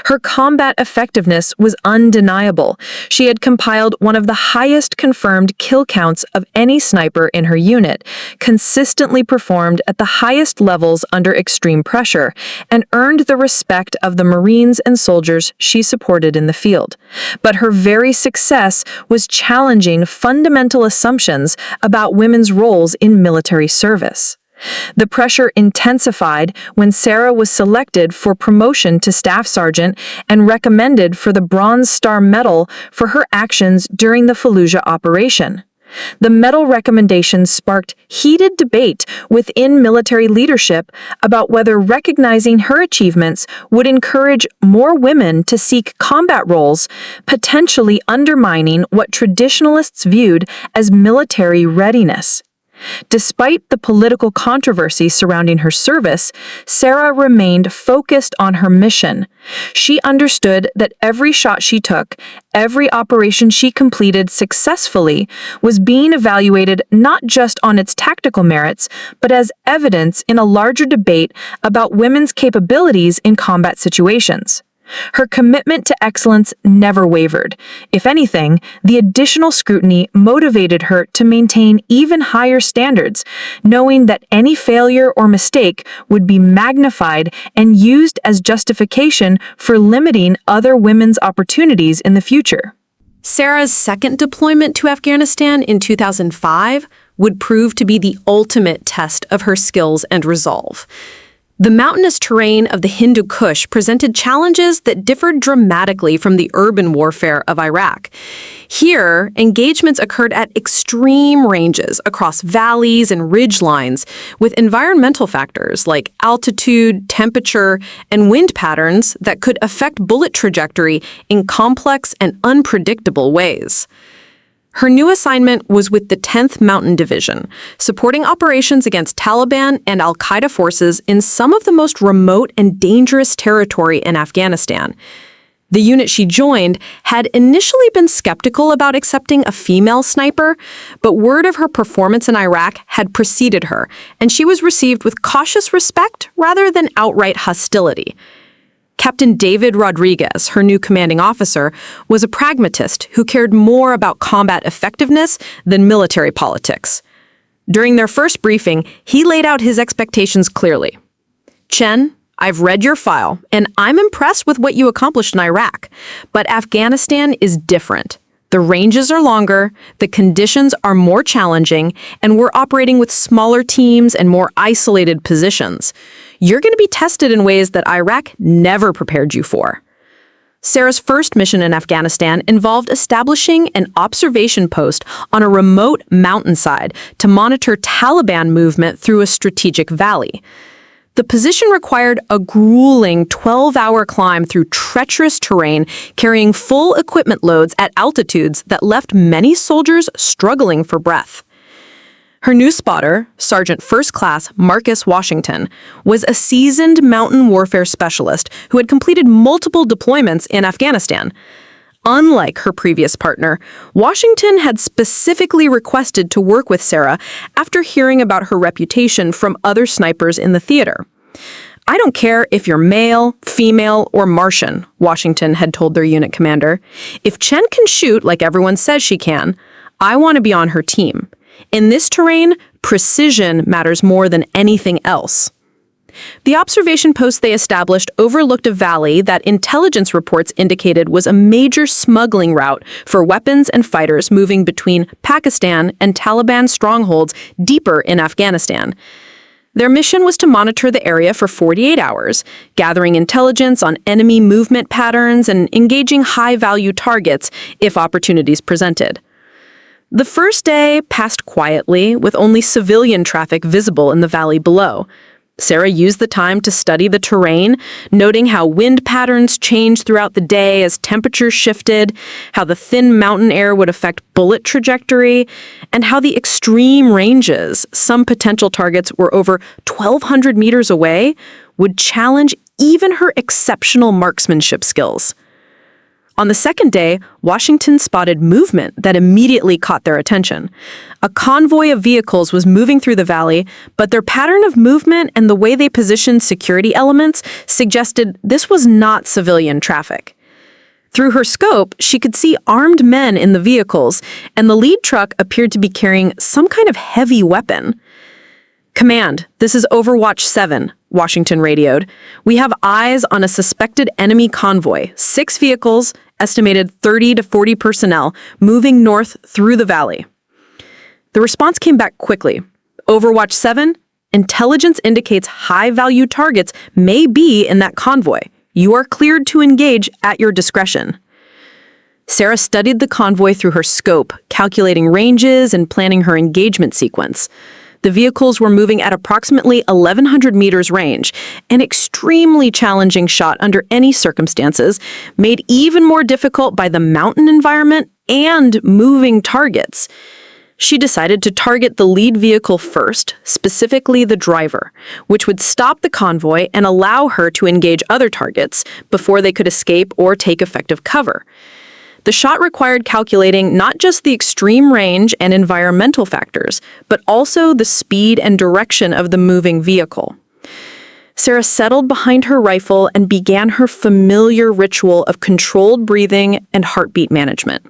Her combat effectiveness was undeniable. She had compiled one of the highest confirmed kill counts of any sniper in her unit, consistently performed at the highest levels under extreme pressure, and earned the respect of the Marines and soldiers she supported in the field. But her very success was challenging fundamental assumptions about women's roles in military service. The pressure intensified when Sarah was selected for promotion to staff sergeant and recommended for the Bronze Star Medal for her actions during the Fallujah operation. The medal recommendation sparked heated debate within military leadership about whether recognizing her achievements would encourage more women to seek combat roles, potentially undermining what traditionalists viewed as military readiness. Despite the political controversy surrounding her service, Sarah remained focused on her mission. She understood that every shot she took, every operation she completed successfully, was being evaluated not just on its tactical merits, but as evidence in a larger debate about women's capabilities in combat situations. Her commitment to excellence never wavered. If anything, the additional scrutiny motivated her to maintain even higher standards, knowing that any failure or mistake would be magnified and used as justification for limiting other women's opportunities in the future. Sarah's second deployment to Afghanistan in 2005 would prove to be the ultimate test of her skills and resolve. The mountainous terrain of the Hindu Kush presented challenges that differed dramatically from the urban warfare of Iraq. Here, engagements occurred at extreme ranges across valleys and ridge lines, with environmental factors like altitude, temperature, and wind patterns that could affect bullet trajectory in complex and unpredictable ways. Her new assignment was with the 10th Mountain Division, supporting operations against Taliban and al-Qaeda forces in some of the most remote and dangerous territory in Afghanistan. The unit she joined had initially been skeptical about accepting a female sniper, but word of her performance in Iraq had preceded her, and she was received with cautious respect rather than outright hostility. Captain David Rodriguez, her new commanding officer, was a pragmatist who cared more about combat effectiveness than military politics. During their first briefing, he laid out his expectations clearly. "Chen, I've read your file, and I'm impressed with what you accomplished in Iraq. But Afghanistan is different. The ranges are longer, the conditions are more challenging, and we're operating with smaller teams and more isolated positions. You're going to be tested in ways that Iraq never prepared you for." Sarah's first mission in Afghanistan involved establishing an observation post on a remote mountainside to monitor Taliban movement through a strategic valley. The position required a grueling 12-hour climb through treacherous terrain, carrying full equipment loads at altitudes that left many soldiers struggling for breath. Her new spotter, Sergeant First Class Marcus Washington, was a seasoned mountain warfare specialist who had completed multiple deployments in Afghanistan. Unlike her previous partner, Washington had specifically requested to work with Sarah after hearing about her reputation from other snipers in the theater. "I don't care if you're male, female, or Martian," Washington had told their unit commander. "If Chen can shoot like everyone says she can, I want to be on her team. In this terrain, precision matters more than anything else." The observation post they established overlooked a valley that intelligence reports indicated was a major smuggling route for weapons and fighters moving between Pakistan and Taliban strongholds deeper in Afghanistan. Their mission was to monitor the area for 48 hours, gathering intelligence on enemy movement patterns and engaging high-value targets if opportunities presented. The first day passed quietly, with only civilian traffic visible in the valley below. Sarah used the time to study the terrain, noting how wind patterns changed throughout the day as temperatures shifted, how the thin mountain air would affect bullet trajectory, and how the extreme ranges, some potential targets were over 1,200 meters away, would challenge even her exceptional marksmanship skills. On the second day, Washington spotted movement that immediately caught their attention. A convoy of vehicles was moving through the valley, but their pattern of movement and the way they positioned security elements suggested this was not civilian traffic. Through her scope, she could see armed men in the vehicles, and the lead truck appeared to be carrying some kind of heavy weapon. "Command, this is Overwatch 7, Washington radioed. "We have eyes on a suspected enemy convoy, 6 vehicles, estimated 30 to 40 personnel, moving north through the valley." The response came back quickly. "Overwatch 7, intelligence indicates high-value targets may be in that convoy. You are cleared to engage at your discretion." Sarah studied the convoy through her scope, calculating ranges and planning her engagement sequence. The vehicles were moving at approximately 1,100 meters range, an extremely challenging shot under any circumstances, made even more difficult by the mountain environment and moving targets. She decided to target the lead vehicle first, specifically the driver, which would stop the convoy and allow her to engage other targets before they could escape or take effective cover. The shot required calculating not just the extreme range and environmental factors, but also the speed and direction of the moving vehicle. Sarah settled behind her rifle and began her familiar ritual of controlled breathing and heartbeat management.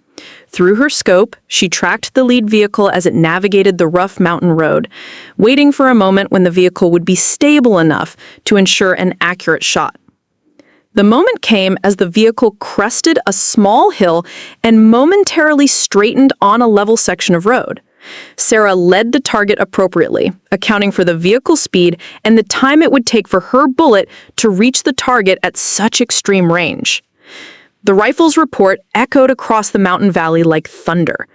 Through her scope, she tracked the lead vehicle as it navigated the rough mountain road, waiting for a moment when the vehicle would be stable enough to ensure an accurate shot. The moment came as the vehicle crested a small hill and momentarily straightened on a level section of road. Sarah led the target appropriately, accounting for the vehicle speed and the time it would take for her bullet to reach the target at such extreme range. The rifle's report echoed across the mountain valley like thunder.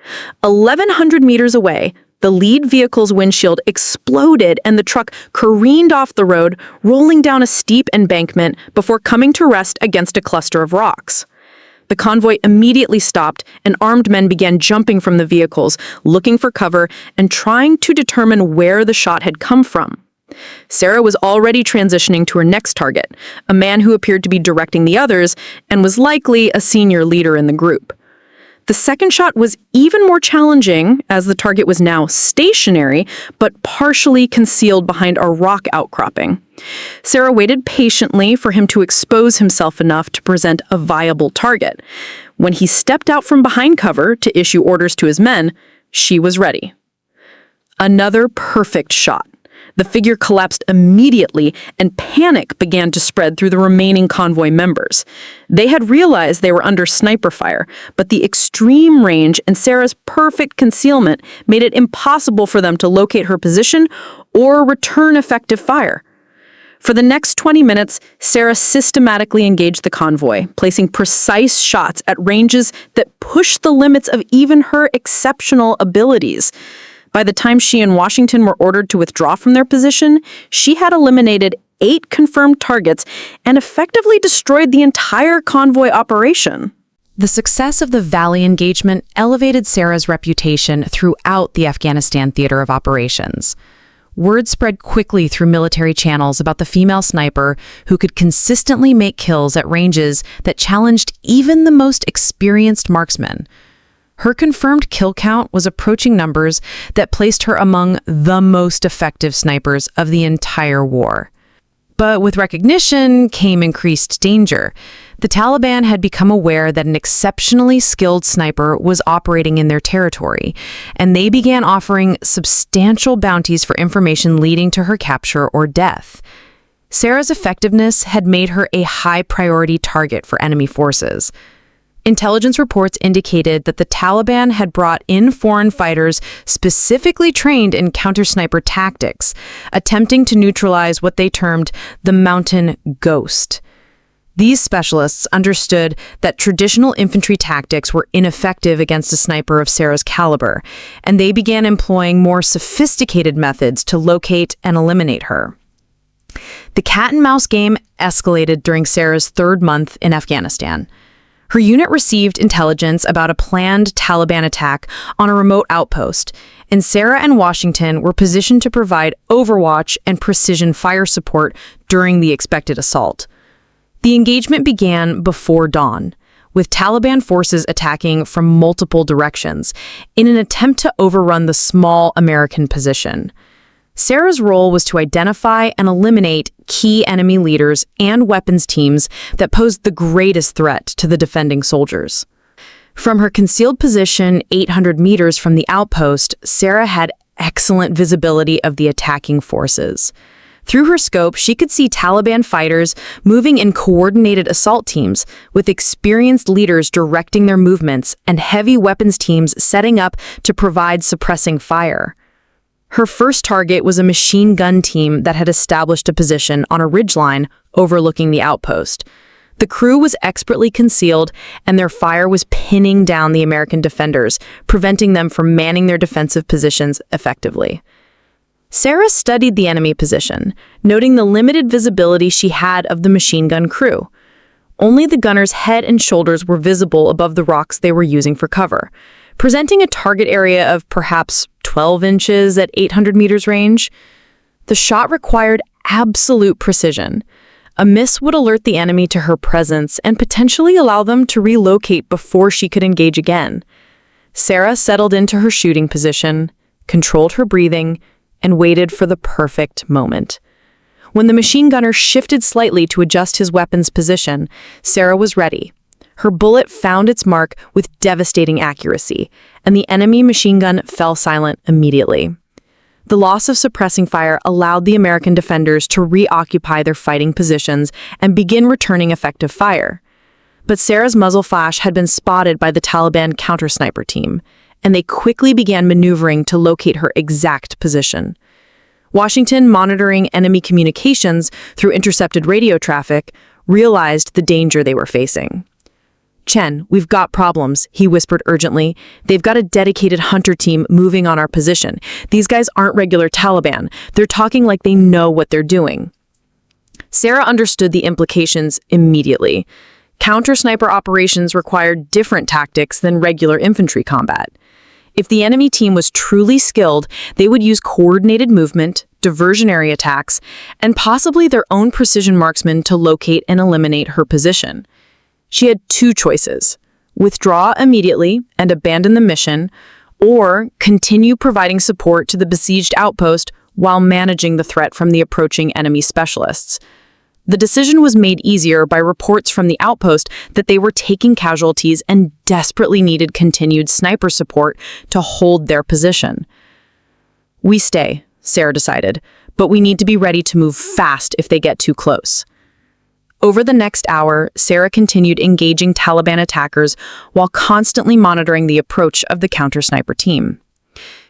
1,100 meters away, the lead vehicle's windshield exploded and the truck careened off the road, rolling down a steep embankment before coming to rest against a cluster of rocks. The convoy immediately stopped, and armed men began jumping from the vehicles, looking for cover and trying to determine where the shot had come from. Sarah was already transitioning to her next target, a man who appeared to be directing the others and was likely a senior leader in the group. The second shot was even more challenging, as the target was now stationary, but partially concealed behind a rock outcropping. Sarah waited patiently for him to expose himself enough to present a viable target. When he stepped out from behind cover to issue orders to his men, she was ready. Another perfect shot. The figure collapsed immediately, and panic began to spread through the remaining convoy members. They had realized they were under sniper fire, but the extreme range and Sarah's perfect concealment made it impossible for them to locate her position or return effective fire. For the next 20 minutes, Sarah systematically engaged the convoy, placing precise shots at ranges that pushed the limits of even her exceptional abilities. By the time she and Washington were ordered to withdraw from their position, she had eliminated 8 confirmed targets and effectively destroyed the entire convoy operation. The success of the Valley engagement elevated Sarah's reputation throughout the Afghanistan theater of operations. Word spread quickly through military channels about the female sniper who could consistently make kills at ranges that challenged even the most experienced marksmen. Her confirmed kill count was approaching numbers that placed her among the most effective snipers of the entire war. But with recognition came increased danger. The Taliban had become aware that an exceptionally skilled sniper was operating in their territory, and they began offering substantial bounties for information leading to her capture or death. Sarah's effectiveness had made her a high-priority target for enemy forces. Intelligence reports indicated that the Taliban had brought in foreign fighters specifically trained in counter-sniper tactics, attempting to neutralize what they termed the mountain ghost. These specialists understood that traditional infantry tactics were ineffective against a sniper of Sarah's caliber, and they began employing more sophisticated methods to locate and eliminate her. The cat-and-mouse game escalated during Sarah's 3rd month in Afghanistan. Her unit received intelligence about a planned Taliban attack on a remote outpost, and Sarah and Washington were positioned to provide overwatch and precision fire support during the expected assault. The engagement began before dawn, with Taliban forces attacking from multiple directions in an attempt to overrun the small American position. Sarah's role was to identify and eliminate key enemy leaders and weapons teams that posed the greatest threat to the defending soldiers. From her concealed position 800 meters from the outpost, Sarah had excellent visibility of the attacking forces. Through her scope, she could see Taliban fighters moving in coordinated assault teams, with experienced leaders directing their movements and heavy weapons teams setting up to provide suppressing fire. Her first target was a machine gun team that had established a position on a ridgeline overlooking the outpost. The crew was expertly concealed, and their fire was pinning down the American defenders, preventing them from manning their defensive positions effectively. Sarah studied the enemy position, noting the limited visibility she had of the machine gun crew. Only the gunner's head and shoulders were visible above the rocks they were using for cover, presenting a target area of perhaps 12 inches at 800 meters range. The shot required absolute precision. A miss would alert the enemy to her presence and potentially allow them to relocate before she could engage again. Sarah settled into her shooting position, controlled her breathing, and waited for the perfect moment. When the machine gunner shifted slightly to adjust his weapon's position, Sarah was ready. Her bullet found its mark with devastating accuracy, and the enemy machine gun fell silent immediately. The loss of suppressing fire allowed the American defenders to reoccupy their fighting positions and begin returning effective fire. But Sarah's muzzle flash had been spotted by the Taliban counter-sniper team, and they quickly began maneuvering to locate her exact position. Washington, monitoring enemy communications through intercepted radio traffic, realized the danger they were facing. "Chen, we've got problems," he whispered urgently. "They've got a dedicated hunter team moving on our position. These guys aren't regular Taliban. They're talking like they know what they're doing." Sarah understood the implications immediately. Counter-sniper operations required different tactics than regular infantry combat. If the enemy team was truly skilled, they would use coordinated movement, diversionary attacks, and possibly their own precision marksmen to locate and eliminate her position. She had two choices: withdraw immediately and abandon the mission, or continue providing support to the besieged outpost while managing the threat from the approaching enemy specialists. The decision was made easier by reports from the outpost that they were taking casualties and desperately needed continued sniper support to hold their position. "We stay," Sarah decided, "but we need to be ready to move fast if they get too close." Over the next hour, Sarah continued engaging Taliban attackers while constantly monitoring the approach of the counter-sniper team.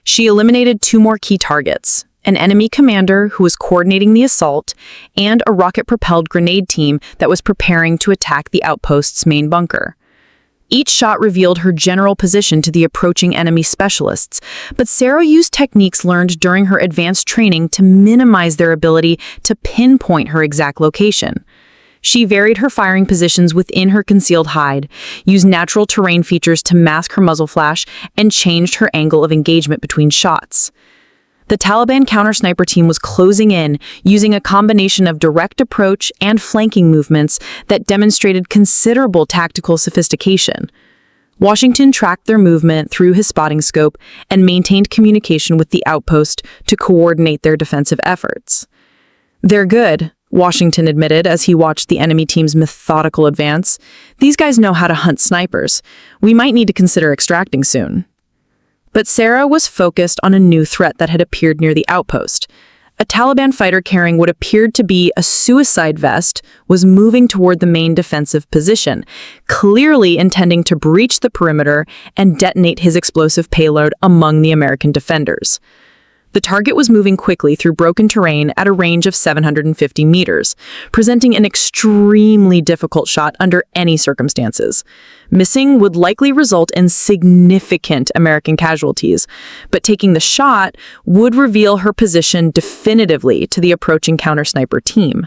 She eliminated 2 more key targets: an enemy commander who was coordinating the assault, and a rocket-propelled grenade team that was preparing to attack the outpost's main bunker. Each shot revealed her general position to the approaching enemy specialists, but Sarah used techniques learned during her advanced training to minimize their ability to pinpoint her exact location. She varied her firing positions within her concealed hide, used natural terrain features to mask her muzzle flash, and changed her angle of engagement between shots. The Taliban counter-sniper team was closing in, using a combination of direct approach and flanking movements that demonstrated considerable tactical sophistication. Washington tracked their movement through his spotting scope and maintained communication with the outpost to coordinate their defensive efforts. "They're good," Washington admitted as he watched the enemy team's methodical advance. "These guys know how to hunt snipers. We might need to consider extracting soon." But Sarah was focused on a new threat that had appeared near the outpost. A Taliban fighter carrying what appeared to be a suicide vest was moving toward the main defensive position, clearly intending to breach the perimeter and detonate his explosive payload among the American defenders. The target was moving quickly through broken terrain at a range of 750 meters, presenting an extremely difficult shot under any circumstances. Missing would likely result in significant American casualties, but taking the shot would reveal her position definitively to the approaching counter-sniper team.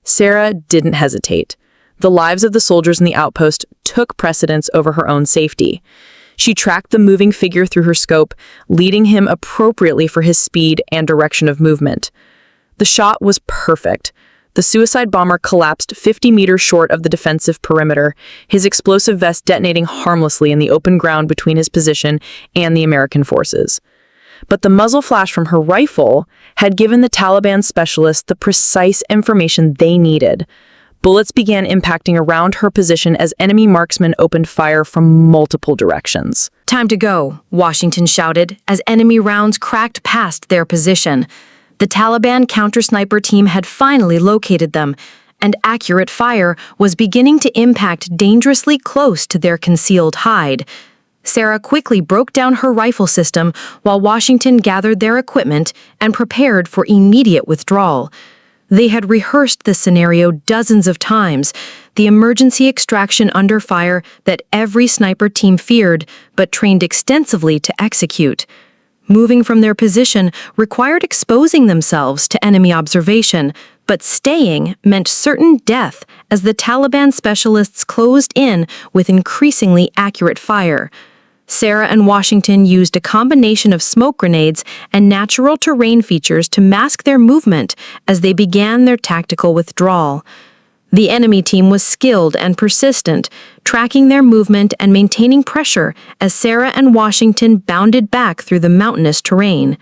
Sarah didn't hesitate. The lives of the soldiers in the outpost took precedence over her own safety. She tracked the moving figure through her scope, leading him appropriately for his speed and direction of movement. The shot was perfect. The suicide bomber collapsed 50 meters short of the defensive perimeter, his explosive vest detonating harmlessly in the open ground between his position and the American forces. But the muzzle flash from her rifle had given the Taliban specialists the precise information they needed. Bullets began impacting around her position as enemy marksmen opened fire from multiple directions. "Time to go," Washington shouted as enemy rounds cracked past their position. The Taliban counter-sniper team had finally located them, and accurate fire was beginning to impact dangerously close to their concealed hide. Sarah quickly broke down her rifle system while Washington gathered their equipment and prepared for immediate withdrawal. They had rehearsed this scenario dozens of times, the emergency extraction under fire that every sniper team feared but trained extensively to execute. Moving from their position required exposing themselves to enemy observation, but staying meant certain death as the Taliban specialists closed in with increasingly accurate fire. Sarah and Washington used a combination of smoke grenades and natural terrain features to mask their movement as they began their tactical withdrawal. The enemy team was skilled and persistent, tracking their movement and maintaining pressure as Sarah and Washington bounded back through the mountainous terrain.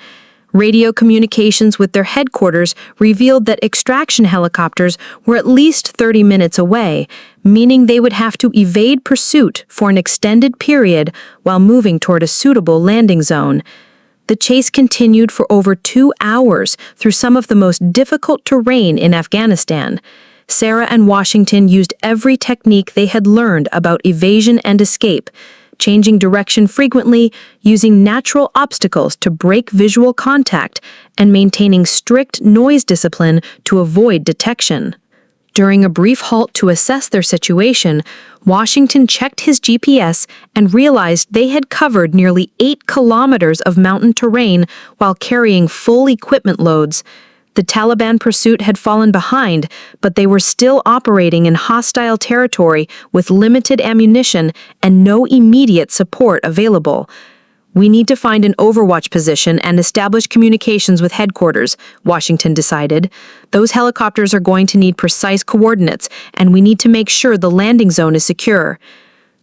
Radio communications with their headquarters revealed that extraction helicopters were at least 30 minutes away, meaning they would have to evade pursuit for an extended period while moving toward a suitable landing zone. The chase continued for over 2 hours through some of the most difficult terrain in Afghanistan. Sarah and Washington used every technique they had learned about evasion and escape, changing direction frequently, using natural obstacles to break visual contact, and maintaining strict noise discipline to avoid detection. During a brief halt to assess their situation, Washington checked his GPS and realized they had covered nearly 8 kilometers of mountain terrain while carrying full equipment loads. The Taliban pursuit had fallen behind, but they were still operating in hostile territory with limited ammunition and no immediate support available. "We need to find an overwatch position and establish communications with headquarters," Washington decided. "Those helicopters are going to need precise coordinates, and we need to make sure the landing zone is secure."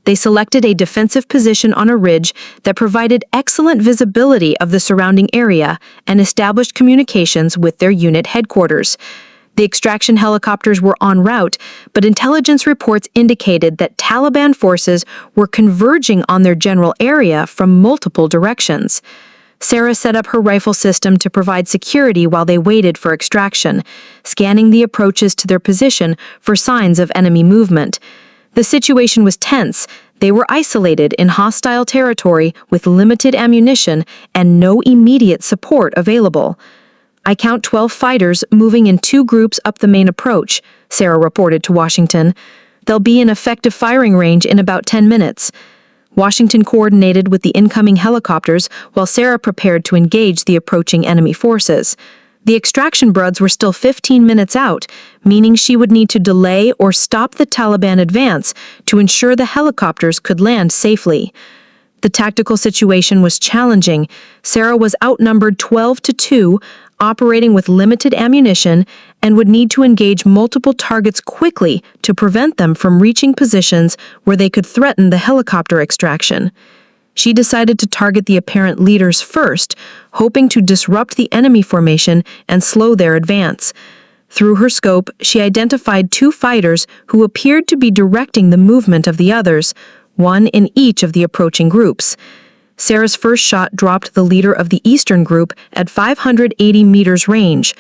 They selected a defensive position on a ridge that provided excellent visibility of the surrounding area and established communications with their unit headquarters. The extraction helicopters were en route, but intelligence reports indicated that Taliban forces were converging on their general area from multiple directions. Sarah set up her rifle system to provide security while they waited for extraction, scanning the approaches to their position for signs of enemy movement. The situation was tense. They were isolated in hostile territory with limited ammunition and no immediate support available. "I count 12 fighters moving in 2 groups up the main approach," Sarah reported to Washington. "They'll be in effective firing range in about 10 minutes. Washington coordinated with the incoming helicopters while Sarah prepared to engage the approaching enemy forces. The extraction bruds were still 15 minutes out, meaning she would need to delay or stop the Taliban advance to ensure the helicopters could land safely. The tactical situation was challenging. Sarah was outnumbered 12-2, operating with limited ammunition, and would need to engage multiple targets quickly to prevent them from reaching positions where they could threaten the helicopter extraction. She decided to target the apparent leaders first, hoping to disrupt the enemy formation and slow their advance. Through her scope, she identified 2 fighters who appeared to be directing the movement of the others, one in each of the approaching groups. Sarah's first shot dropped the leader of the eastern group at 580 meters range.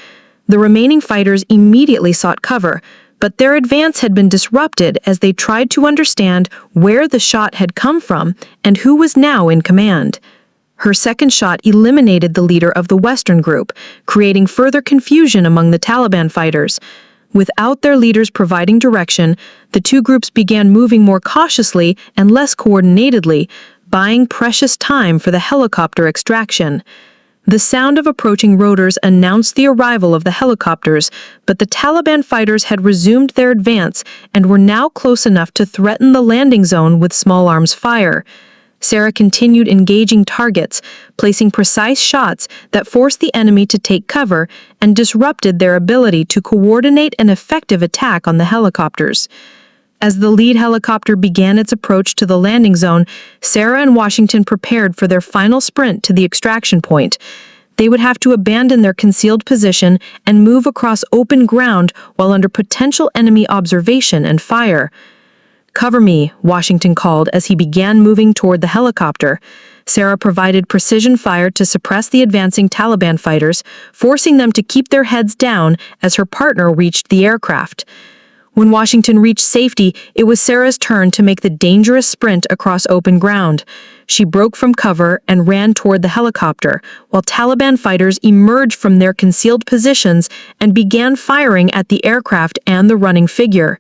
The remaining fighters immediately sought cover, but their advance had been disrupted as they tried to understand where the shot had come from and who was now in command. Her second shot eliminated the leader of the western group, creating further confusion among the Taliban fighters. Without their leaders providing direction, the 2 groups began moving more cautiously and less coordinatedly, buying precious time for the helicopter extraction. The sound of approaching rotors announced the arrival of the helicopters, but the Taliban fighters had resumed their advance and were now close enough to threaten the landing zone with small arms fire. Sarah continued engaging targets, placing precise shots that forced the enemy to take cover and disrupted their ability to coordinate an effective attack on the helicopters. As the lead helicopter began its approach to the landing zone, Sarah and Washington prepared for their final sprint to the extraction point. They would have to abandon their concealed position and move across open ground while under potential enemy observation and fire. "Cover me," Washington called as he began moving toward the helicopter. Sarah provided precision fire to suppress the advancing Taliban fighters, forcing them to keep their heads down as her partner reached the aircraft. When Washington reached safety, it was Sarah's turn to make the dangerous sprint across open ground. She broke from cover and ran toward the helicopter, while Taliban fighters emerged from their concealed positions and began firing at the aircraft and the running figure.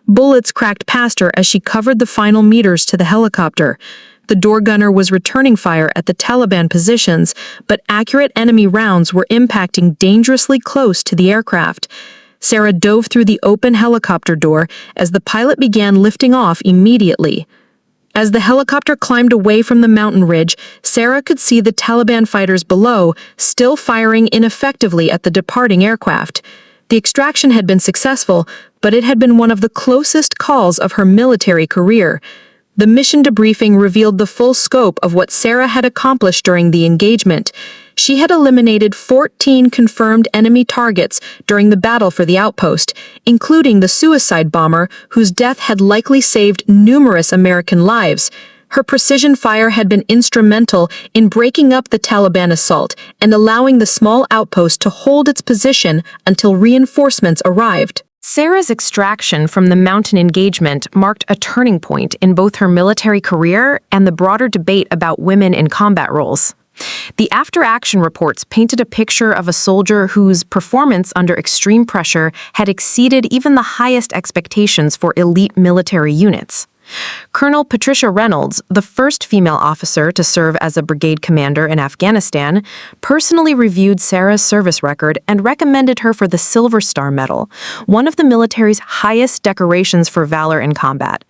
Bullets cracked past her as she covered the final meters to the helicopter. The door gunner was returning fire at the Taliban positions, but accurate enemy rounds were impacting dangerously close to the aircraft. Sarah dove through the open helicopter door as the pilot began lifting off immediately. As the helicopter climbed away from the mountain ridge, Sarah could see the Taliban fighters below, still firing ineffectively at the departing aircraft. The extraction had been successful, but it had been one of the closest calls of her military career. The mission debriefing revealed the full scope of what Sarah had accomplished during the engagement. She had eliminated 14 confirmed enemy targets during the battle for the outpost, including the suicide bomber whose death had likely saved numerous American lives. Her precision fire had been instrumental in breaking up the Taliban assault and allowing the small outpost to hold its position until reinforcements arrived. Sarah's extraction from the mountain engagement marked a turning point in both her military career and the broader debate about women in combat roles. The after-action reports painted a picture of a soldier whose performance under extreme pressure had exceeded even the highest expectations for elite military units. Colonel Patricia Reynolds, the first female officer to serve as a brigade commander in Afghanistan, personally reviewed Sarah's service record and recommended her for the Silver Star Medal, one of the military's highest decorations for valor in combat.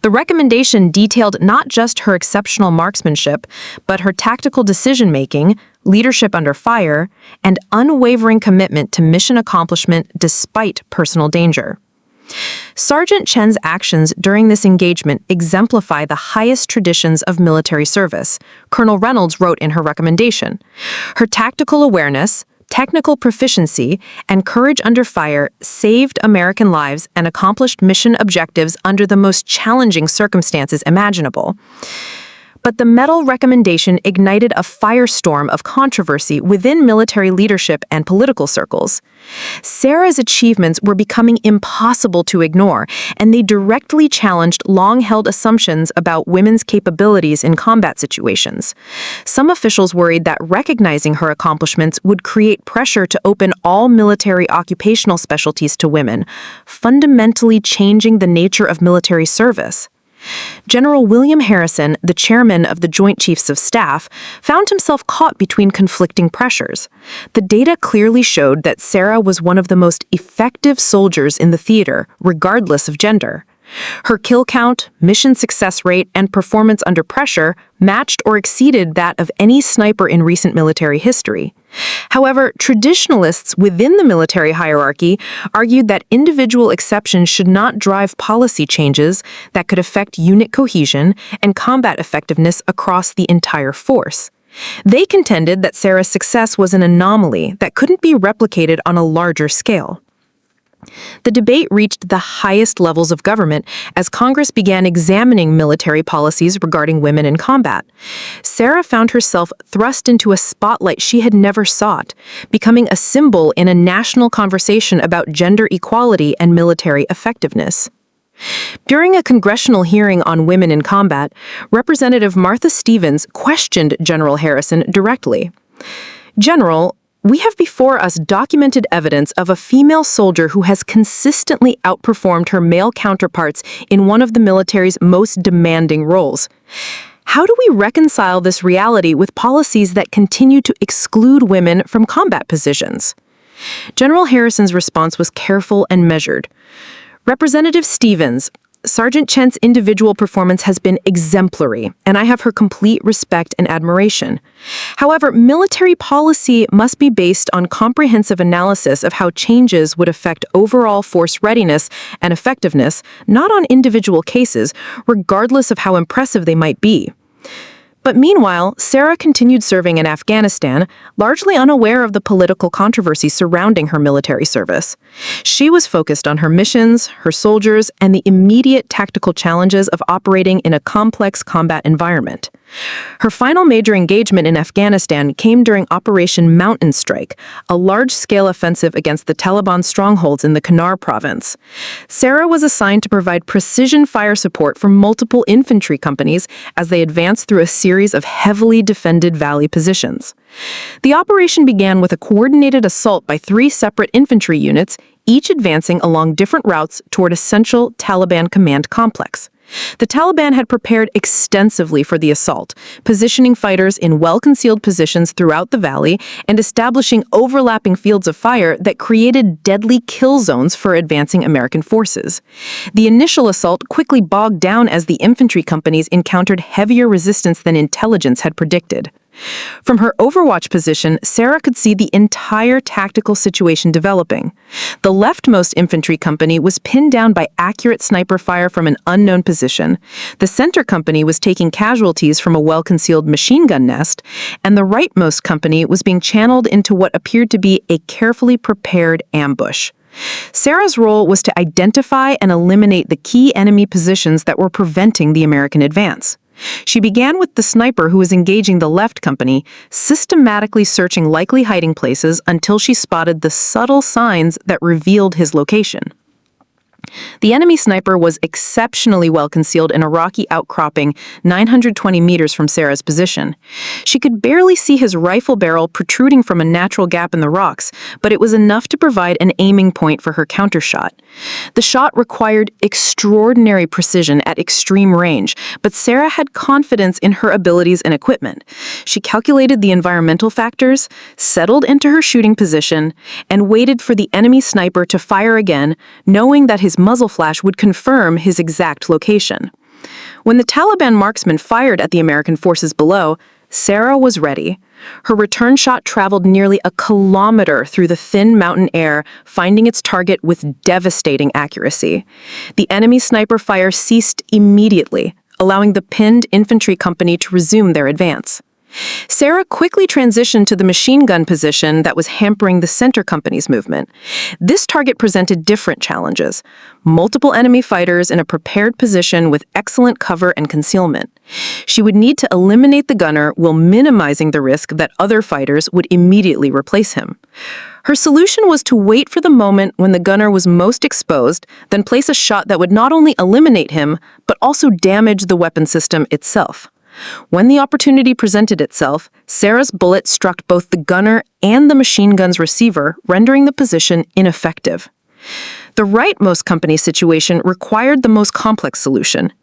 The recommendation detailed not just her exceptional marksmanship, but her tactical decision-making, leadership under fire, and unwavering commitment to mission accomplishment despite personal danger. Sergeant Chen's actions during this engagement exemplify the highest traditions of military service, Colonel Reynolds wrote in her recommendation. Her tactical awareness, technical proficiency, and courage under fire saved American lives and accomplished mission objectives under the most challenging circumstances imaginable. But the medal recommendation ignited a firestorm of controversy within military leadership and political circles. Sarah's achievements were becoming impossible to ignore, and they directly challenged long-held assumptions about women's capabilities in combat situations. Some officials worried that recognizing her accomplishments would create pressure to open all military occupational specialties to women, fundamentally changing the nature of military service. General William Harrison, the chairman of the Joint Chiefs of Staff, found himself caught between conflicting pressures. The data clearly showed that Sarah was one of the most effective soldiers in the theater, regardless of gender. Her kill count, mission success rate, and performance under pressure matched or exceeded that of any sniper in recent military history. However, traditionalists within the military hierarchy argued that individual exceptions should not drive policy changes that could affect unit cohesion and combat effectiveness across the entire force. They contended that Sarah's success was an anomaly that couldn't be replicated on a larger scale. The debate reached the highest levels of government as Congress began examining military policies regarding women in combat. Sarah found herself thrust into a spotlight she had never sought, becoming a symbol in a national conversation about gender equality and military effectiveness. During a congressional hearing on women in combat, Representative Martha Stevens questioned General Harrison directly. "General, we have before us documented evidence of a female soldier who has consistently outperformed her male counterparts in one of the military's most demanding roles. How do we reconcile this reality with policies that continue to exclude women from combat positions?" General Harrison's response was careful and measured. "Representative Stevens, Sergeant Chen's individual performance has been exemplary, and I have her complete respect and admiration. However, military policy must be based on comprehensive analysis of how changes would affect overall force readiness and effectiveness, not on individual cases, regardless of how impressive they might be." But meanwhile, Sarah continued serving in Afghanistan, largely unaware of the political controversy surrounding her military service. She was focused on her missions, her soldiers, and the immediate tactical challenges of operating in a complex combat environment. Her final major engagement in Afghanistan came during Operation Mountain Strike, a large-scale offensive against the Taliban strongholds in the Kunar province. Sarah was assigned to provide precision fire support for multiple infantry companies as they advanced through a series of heavily defended valley positions. The operation began with a coordinated assault by 3 separate infantry units, each advancing along different routes toward a central Taliban command complex. The Taliban had prepared extensively for the assault, positioning fighters in well-concealed positions throughout the valley and establishing overlapping fields of fire that created deadly kill zones for advancing American forces. The initial assault quickly bogged down as the infantry companies encountered heavier resistance than intelligence had predicted. From her overwatch position, Sarah could see the entire tactical situation developing. The leftmost infantry company was pinned down by accurate sniper fire from an unknown position. The center company was taking casualties from a well-concealed machine gun nest, and the rightmost company was being channeled into what appeared to be a carefully prepared ambush. Sarah's role was to identify and eliminate the key enemy positions that were preventing the American advance. She began with the sniper who was engaging the left company, systematically searching likely hiding places until she spotted the subtle signs that revealed his location. The enemy sniper was exceptionally well concealed in a rocky outcropping 920 meters from Sarah's position. She could barely see his rifle barrel protruding from a natural gap in the rocks, but it was enough to provide an aiming point for her countershot. The shot required extraordinary precision at extreme range, but Sarah had confidence in her abilities and equipment. She calculated the environmental factors, settled into her shooting position, and waited for the enemy sniper to fire again, knowing that his muzzle flash would confirm his exact location. When the Taliban marksman fired at the American forces below, Sarah was ready. Her return shot traveled nearly a kilometer through the thin mountain air, finding its target with devastating accuracy. The enemy sniper fire ceased immediately, allowing the pinned infantry company to resume their advance. Sarah quickly transitioned to the machine gun position that was hampering the center company's movement. This target presented different challenges: multiple enemy fighters in a prepared position with excellent cover and concealment. She would need to eliminate the gunner while minimizing the risk that other fighters would immediately replace him. Her solution was to wait for the moment when the gunner was most exposed, then place a shot that would not only eliminate him, but also damage the weapon system itself. When the opportunity presented itself, Sarah's bullet struck both the gunner and the machine gun's receiver, rendering the position ineffective. The rightmost company situation required the most complex solution.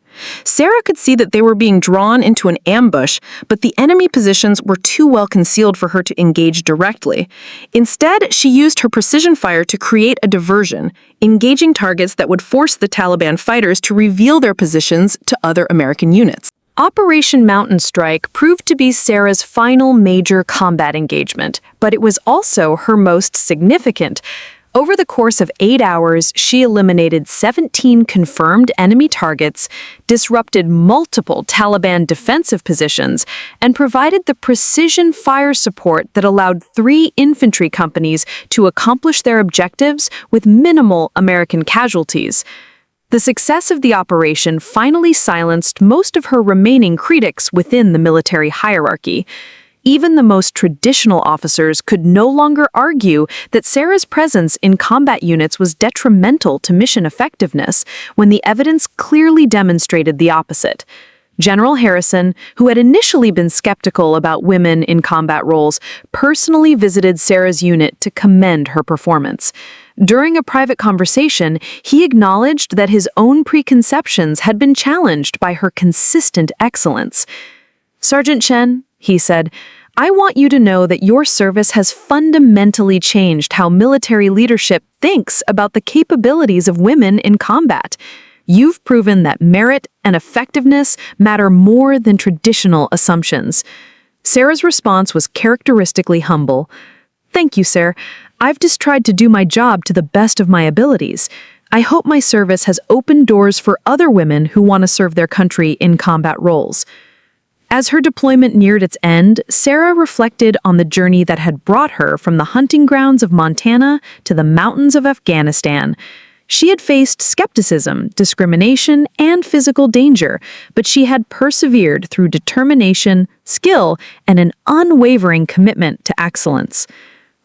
Sarah could see that they were being drawn into an ambush, but the enemy positions were too well concealed for her to engage directly. Instead, she used her precision fire to create a diversion, engaging targets that would force the Taliban fighters to reveal their positions to other American units. Operation Mountain Strike proved to be Sarah's final major combat engagement, but it was also her most significant. Over the course of 8 hours, she eliminated 17 confirmed enemy targets, disrupted multiple Taliban defensive positions, and provided the precision fire support that allowed 3 infantry companies to accomplish their objectives with minimal American casualties. The success of the operation finally silenced most of her remaining critics within the military hierarchy. Even the most traditional officers could no longer argue that Sarah's presence in combat units was detrimental to mission effectiveness when the evidence clearly demonstrated the opposite. General Harrison, who had initially been skeptical about women in combat roles, personally visited Sarah's unit to commend her performance. During a private conversation, he acknowledged that his own preconceptions had been challenged by her consistent excellence. "Sergeant Chen," he said, "I want you to know that your service has fundamentally changed how military leadership thinks about the capabilities of women in combat. You've proven that merit and effectiveness matter more than traditional assumptions." Sarah's response was characteristically humble. "Thank you, sir. I've just tried to do my job to the best of my abilities. I hope my service has opened doors for other women who want to serve their country in combat roles." As her deployment neared its end, Sarah reflected on the journey that had brought her from the hunting grounds of Montana to the mountains of Afghanistan. She had faced skepticism, discrimination, and physical danger, but she had persevered through determination, skill, and an unwavering commitment to excellence.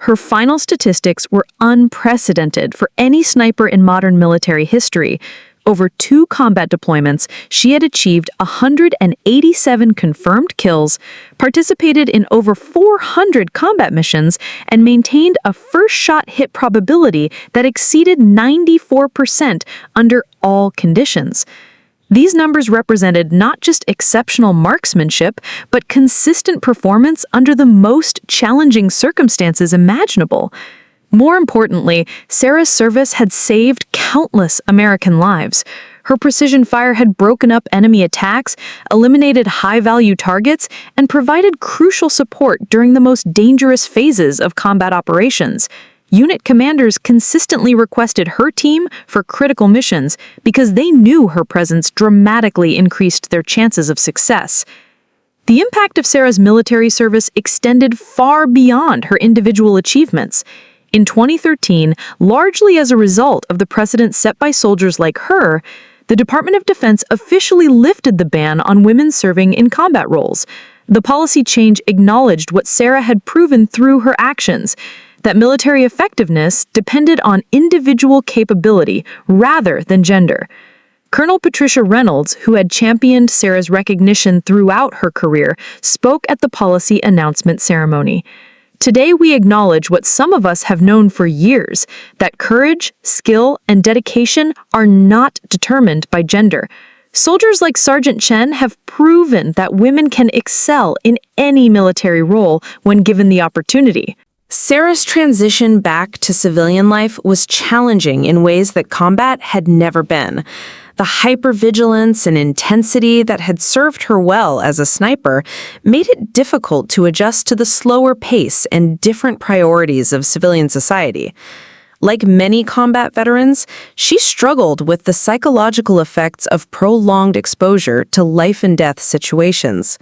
Her final statistics were unprecedented for any sniper in modern military history. Over 2 combat deployments, she had achieved 187 confirmed kills, participated in over 400 combat missions, and maintained a first-shot hit probability that exceeded 94% under all conditions. These numbers represented not just exceptional marksmanship, but consistent performance under the most challenging circumstances imaginable. More importantly, Sarah's service had saved countless American lives. Her precision fire had broken up enemy attacks, eliminated high-value targets, and provided crucial support during the most dangerous phases of combat operations. Unit commanders consistently requested her team for critical missions because they knew her presence dramatically increased their chances of success. The impact of Sarah's military service extended far beyond her individual achievements. In 2013, largely as a result of the precedent set by soldiers like her, the Department of Defense officially lifted the ban on women serving in combat roles. The policy change acknowledged what Sarah had proven through her actions, that military effectiveness depended on individual capability rather than gender. Colonel Patricia Reynolds, who had championed Sarah's recognition throughout her career, spoke at the policy announcement ceremony. Today we acknowledge what some of us have known for years, that courage, skill, and dedication are not determined by gender. Soldiers like Sergeant Chen have proven that women can excel in any military role when given the opportunity. Sarah's transition back to civilian life was challenging in ways that combat had never been. The hypervigilance and intensity that had served her well as a sniper made it difficult to adjust to the slower pace and different priorities of civilian society. Like many combat veterans, she struggled with the psychological effects of prolonged exposure to life-and-death situations.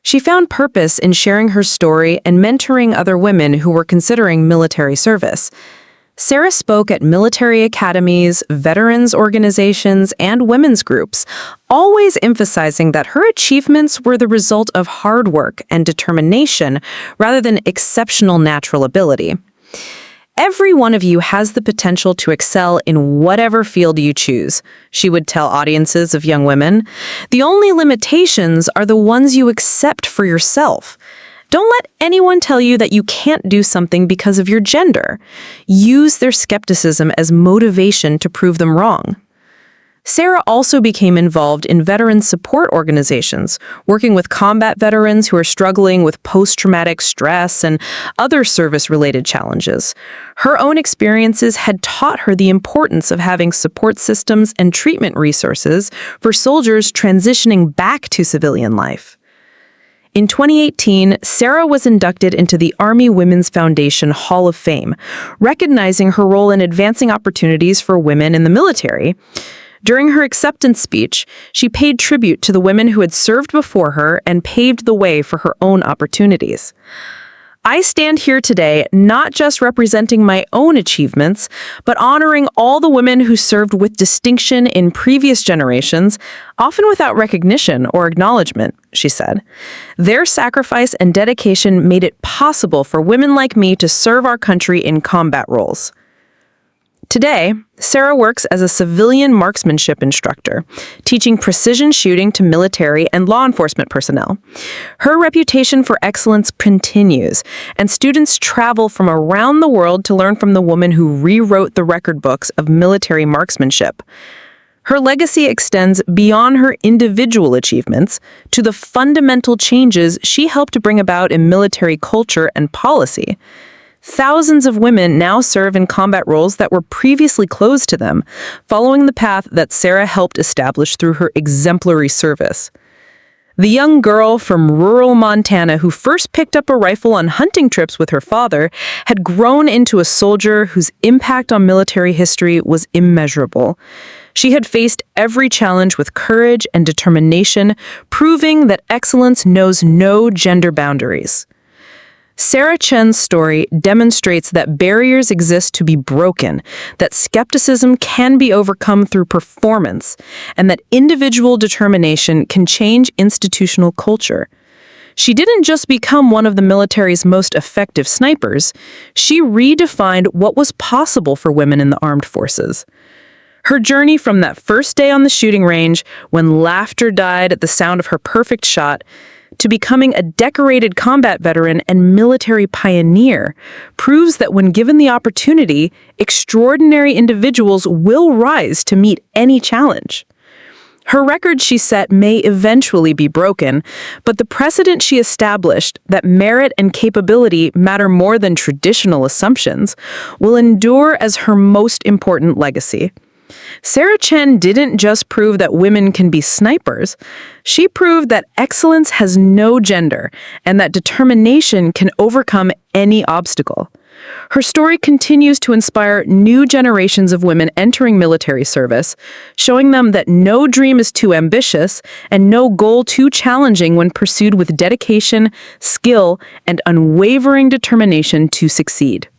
She found purpose in sharing her story and mentoring other women who were considering military service. Sarah spoke at military academies, veterans organizations, and women's groups, always emphasizing that her achievements were the result of hard work and determination rather than exceptional natural ability. Every one of you has the potential to excel in whatever field you choose, she would tell audiences of young women. The only limitations are the ones you accept for yourself. Don't let anyone tell you that you can't do something because of your gender. Use their skepticism as motivation to prove them wrong. Sarah also became involved in veteran support organizations, working with combat veterans who are struggling with post-traumatic stress and other service-related challenges. Her own experiences had taught her the importance of having support systems and treatment resources for soldiers transitioning back to civilian life. In 2018, Sarah was inducted into the Army Women's Foundation Hall of Fame, recognizing her role in advancing opportunities for women in the military. During her acceptance speech, she paid tribute to the women who had served before her and paved the way for her own opportunities. I stand here today not just representing my own achievements, but honoring all the women who served with distinction in previous generations, often without recognition or acknowledgement, she said. Their sacrifice and dedication made it possible for women like me to serve our country in combat roles. Today, Sarah works as a civilian marksmanship instructor, teaching precision shooting to military and law enforcement personnel. Her reputation for excellence continues, and students travel from around the world to learn from the woman who rewrote the record books of military marksmanship. Her legacy extends beyond her individual achievements to the fundamental changes she helped to bring about in military culture and policy. Thousands of women now serve in combat roles that were previously closed to them, following the path that Sarah helped establish through her exemplary service. The young girl from rural Montana who first picked up a rifle on hunting trips with her father had grown into a soldier whose impact on military history was immeasurable. She had faced every challenge with courage and determination, proving that excellence knows no gender boundaries. Sarah Chen's story demonstrates that barriers exist to be broken, that skepticism can be overcome through performance, and that individual determination can change institutional culture. She didn't just become one of the military's most effective snipers, she redefined what was possible for women in the armed forces. Her journey from that first day on the shooting range, when laughter died at the sound of her perfect shot, to becoming a decorated combat veteran and military pioneer, proves that when given the opportunity, extraordinary individuals will rise to meet any challenge. Her record, she set, may eventually be broken, but the precedent she established that merit and capability matter more than traditional assumptions will endure as her most important legacy. Sarah Chen didn't just prove that women can be snipers, she proved that excellence has no gender and that determination can overcome any obstacle. Her story continues to inspire new generations of women entering military service, showing them that no dream is too ambitious and no goal too challenging when pursued with dedication, skill, and unwavering determination to succeed.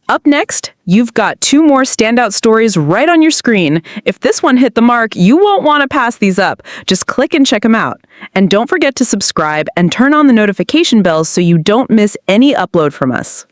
Up next, you've got 2 more standout stories right on your screen. If this one hit the mark, you won't want to pass these up. Just click and check them out. And don't forget to subscribe and turn on the notification bells so you don't miss any upload from us.